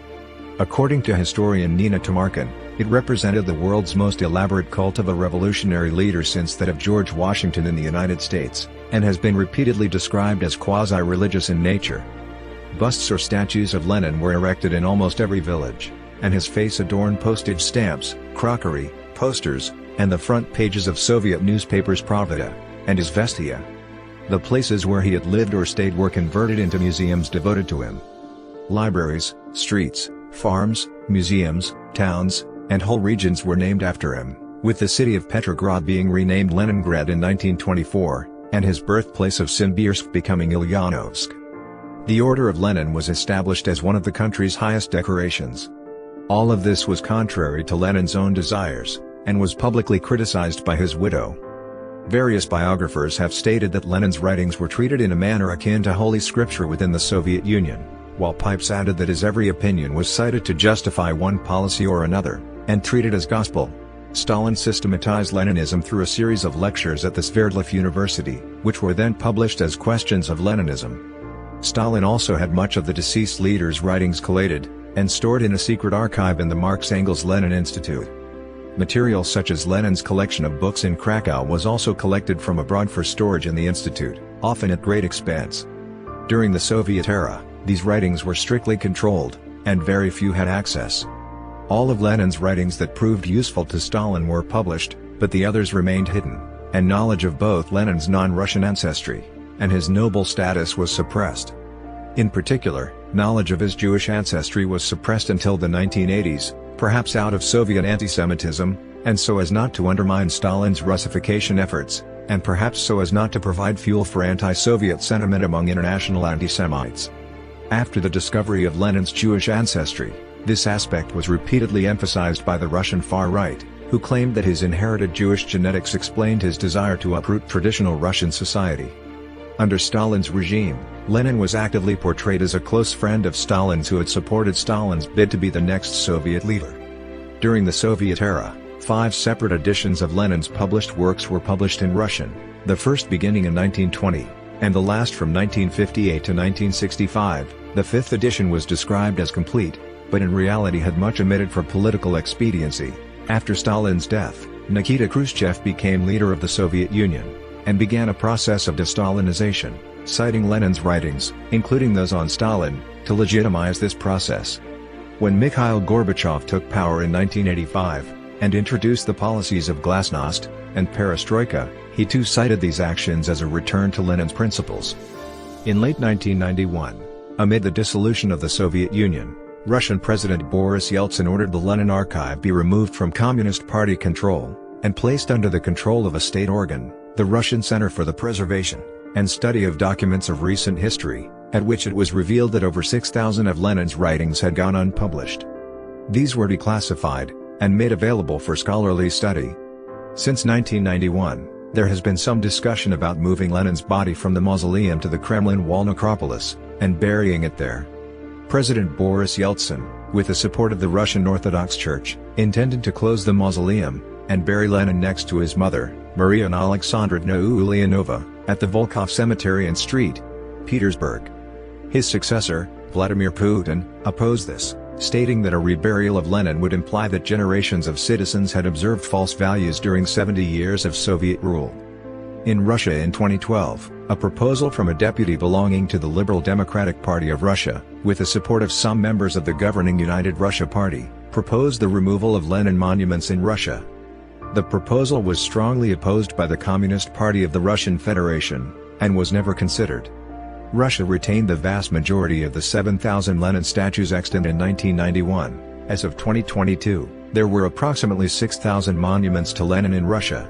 According to historian Nina Tamarkin, it represented the world's most elaborate cult of a revolutionary leader since that of George Washington in the United States, and has been repeatedly described as quasi-religious in nature. Busts or statues of Lenin were erected in almost every village, and his face adorned postage stamps, crockery, posters, and the front pages of Soviet newspapers Pravda and Izvestia. The places where he had lived or stayed were converted into museums devoted to him. Libraries, streets, farms, museums, towns, and whole regions were named after him, with the city of Petrograd being renamed Leningrad in 1924, and his birthplace of Simbirsk becoming Ulyanovsk. The Order of Lenin was established as one of the country's highest decorations. All of this was contrary to Lenin's own desires, and was publicly criticized by his widow. Various biographers have stated that Lenin's writings were treated in a manner akin to Holy Scripture within the Soviet Union, while Pipes added that his every opinion was cited to justify one policy or another, and treated as gospel. Stalin systematized Leninism through a series of lectures at the Sverdlov University, which were then published as Questions of Leninism. Stalin also had much of the deceased leader's writings collated, and stored in a secret archive in the Marx-Engels-Lenin Institute. Material such as Lenin's collection of books in Krakow was also collected from abroad for storage in the institute, often at great expense. During the Soviet era, these writings were strictly controlled, and very few had access. All of Lenin's writings that proved useful to Stalin were published, but the others remained hidden, and knowledge of both Lenin's non-Russian ancestry and his noble status was suppressed. In particular, knowledge of his Jewish ancestry was suppressed until the 1980s, perhaps out of Soviet anti-Semitism, and so as not to undermine Stalin's Russification efforts, and perhaps so as not to provide fuel for anti-Soviet sentiment among international anti-Semites. After the discovery of Lenin's Jewish ancestry, this aspect was repeatedly emphasized by the Russian far right, who claimed that his inherited Jewish genetics explained his desire to uproot traditional Russian society. Under Stalin's regime, Lenin was actively portrayed as a close friend of Stalin's who had supported Stalin's bid to be the next Soviet leader. During the Soviet era, 5 separate editions of Lenin's published works were published in Russian, the first beginning in 1920, and the last from 1958 to 1965. The 5th edition was described as complete, but in reality had much omitted for political expediency. After Stalin's death, Nikita Khrushchev became leader of the Soviet Union, and began a process of de-Stalinization, citing Lenin's writings, including those on Stalin, to legitimize this process. When Mikhail Gorbachev took power in 1985, and introduced the policies of glasnost and perestroika, he too cited these actions as a return to Lenin's principles. In late 1991, amid the dissolution of the Soviet Union, Russian President Boris Yeltsin ordered the Lenin Archive be removed from Communist Party control, and placed under the control of a state organ, the Russian Center for the Preservation and Study of Documents of Recent History, at which it was revealed that over 6,000 of Lenin's writings had gone unpublished. These were declassified, and made available for scholarly study. Since 1991, there has been some discussion about moving Lenin's body from the mausoleum to the Kremlin Wall necropolis, and burying it there. President Boris Yeltsin, with the support of the Russian Orthodox Church, intended to close the mausoleum, and bury Lenin next to his mother, Maria Alexandrovna Ulyanova, at the Volkov Cemetery in St. Petersburg. His successor, Vladimir Putin, opposed this, stating that a reburial of Lenin would imply that generations of citizens had observed false values during 70 years of Soviet rule. In Russia in 2012, a proposal from a deputy belonging to the Liberal Democratic Party of Russia, with the support of some members of the governing United Russia Party, proposed the removal of Lenin monuments in Russia. The proposal was strongly opposed by the Communist Party of the Russian Federation, and was never considered. Russia retained the vast majority of the 7,000 Lenin statues extant in 1991. As of 2022, there were approximately 6,000 monuments to Lenin in Russia.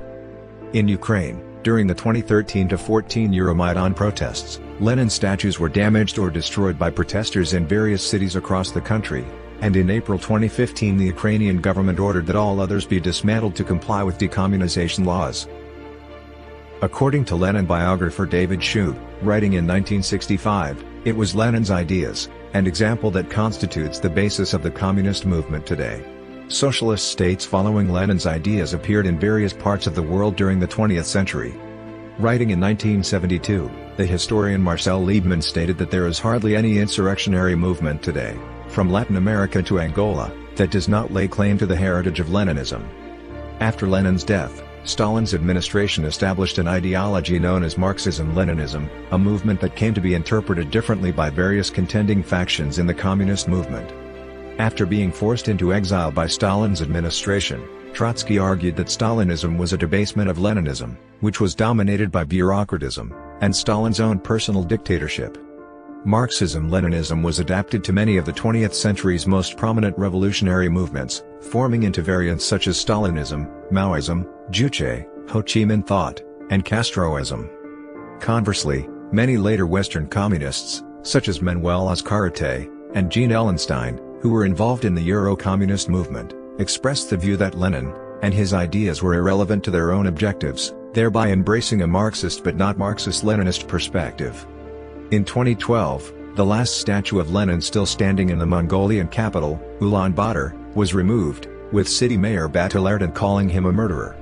In Ukraine, during the 2013-14 Euromaidan protests, Lenin statues were damaged or destroyed by protesters in various cities across the country, and in April 2015 the Ukrainian government ordered that all others be dismantled to comply with decommunization laws. According to Lenin biographer David Shub, writing in 1965, it was Lenin's ideas, and example that constitutes the basis of the communist movement today. Socialist states following Lenin's ideas appeared in various parts of the world during the 20th century. Writing in 1972, the historian Marcel Liebman stated that there is hardly any insurrectionary movement today, from Latin America to Angola, that does not lay claim to the heritage of Leninism. After Lenin's death, Stalin's administration established an ideology known as Marxism-Leninism, a movement that came to be interpreted differently by various contending factions in the communist movement. After being forced into exile by Stalin's administration, Trotsky argued that Stalinism was a debasement of Leninism, which was dominated by bureaucratism, and Stalin's own personal dictatorship. Marxism-Leninism was adapted to many of the 20th century's most prominent revolutionary movements, forming into variants such as Stalinism, Maoism, Juche, Ho Chi Minh thought, and Castroism. Conversely, many later Western communists, such as Manuel Azcárate, and Jean Ellenstein, who were involved in the Euro-communist movement, expressed the view that Lenin and his ideas were irrelevant to their own objectives, thereby embracing a Marxist but not Marxist-Leninist perspective. In 2012, the last statue of Lenin still standing in the Mongolian capital, Ulaanbaatar, was removed, with city mayor Batalerdan calling him a murderer.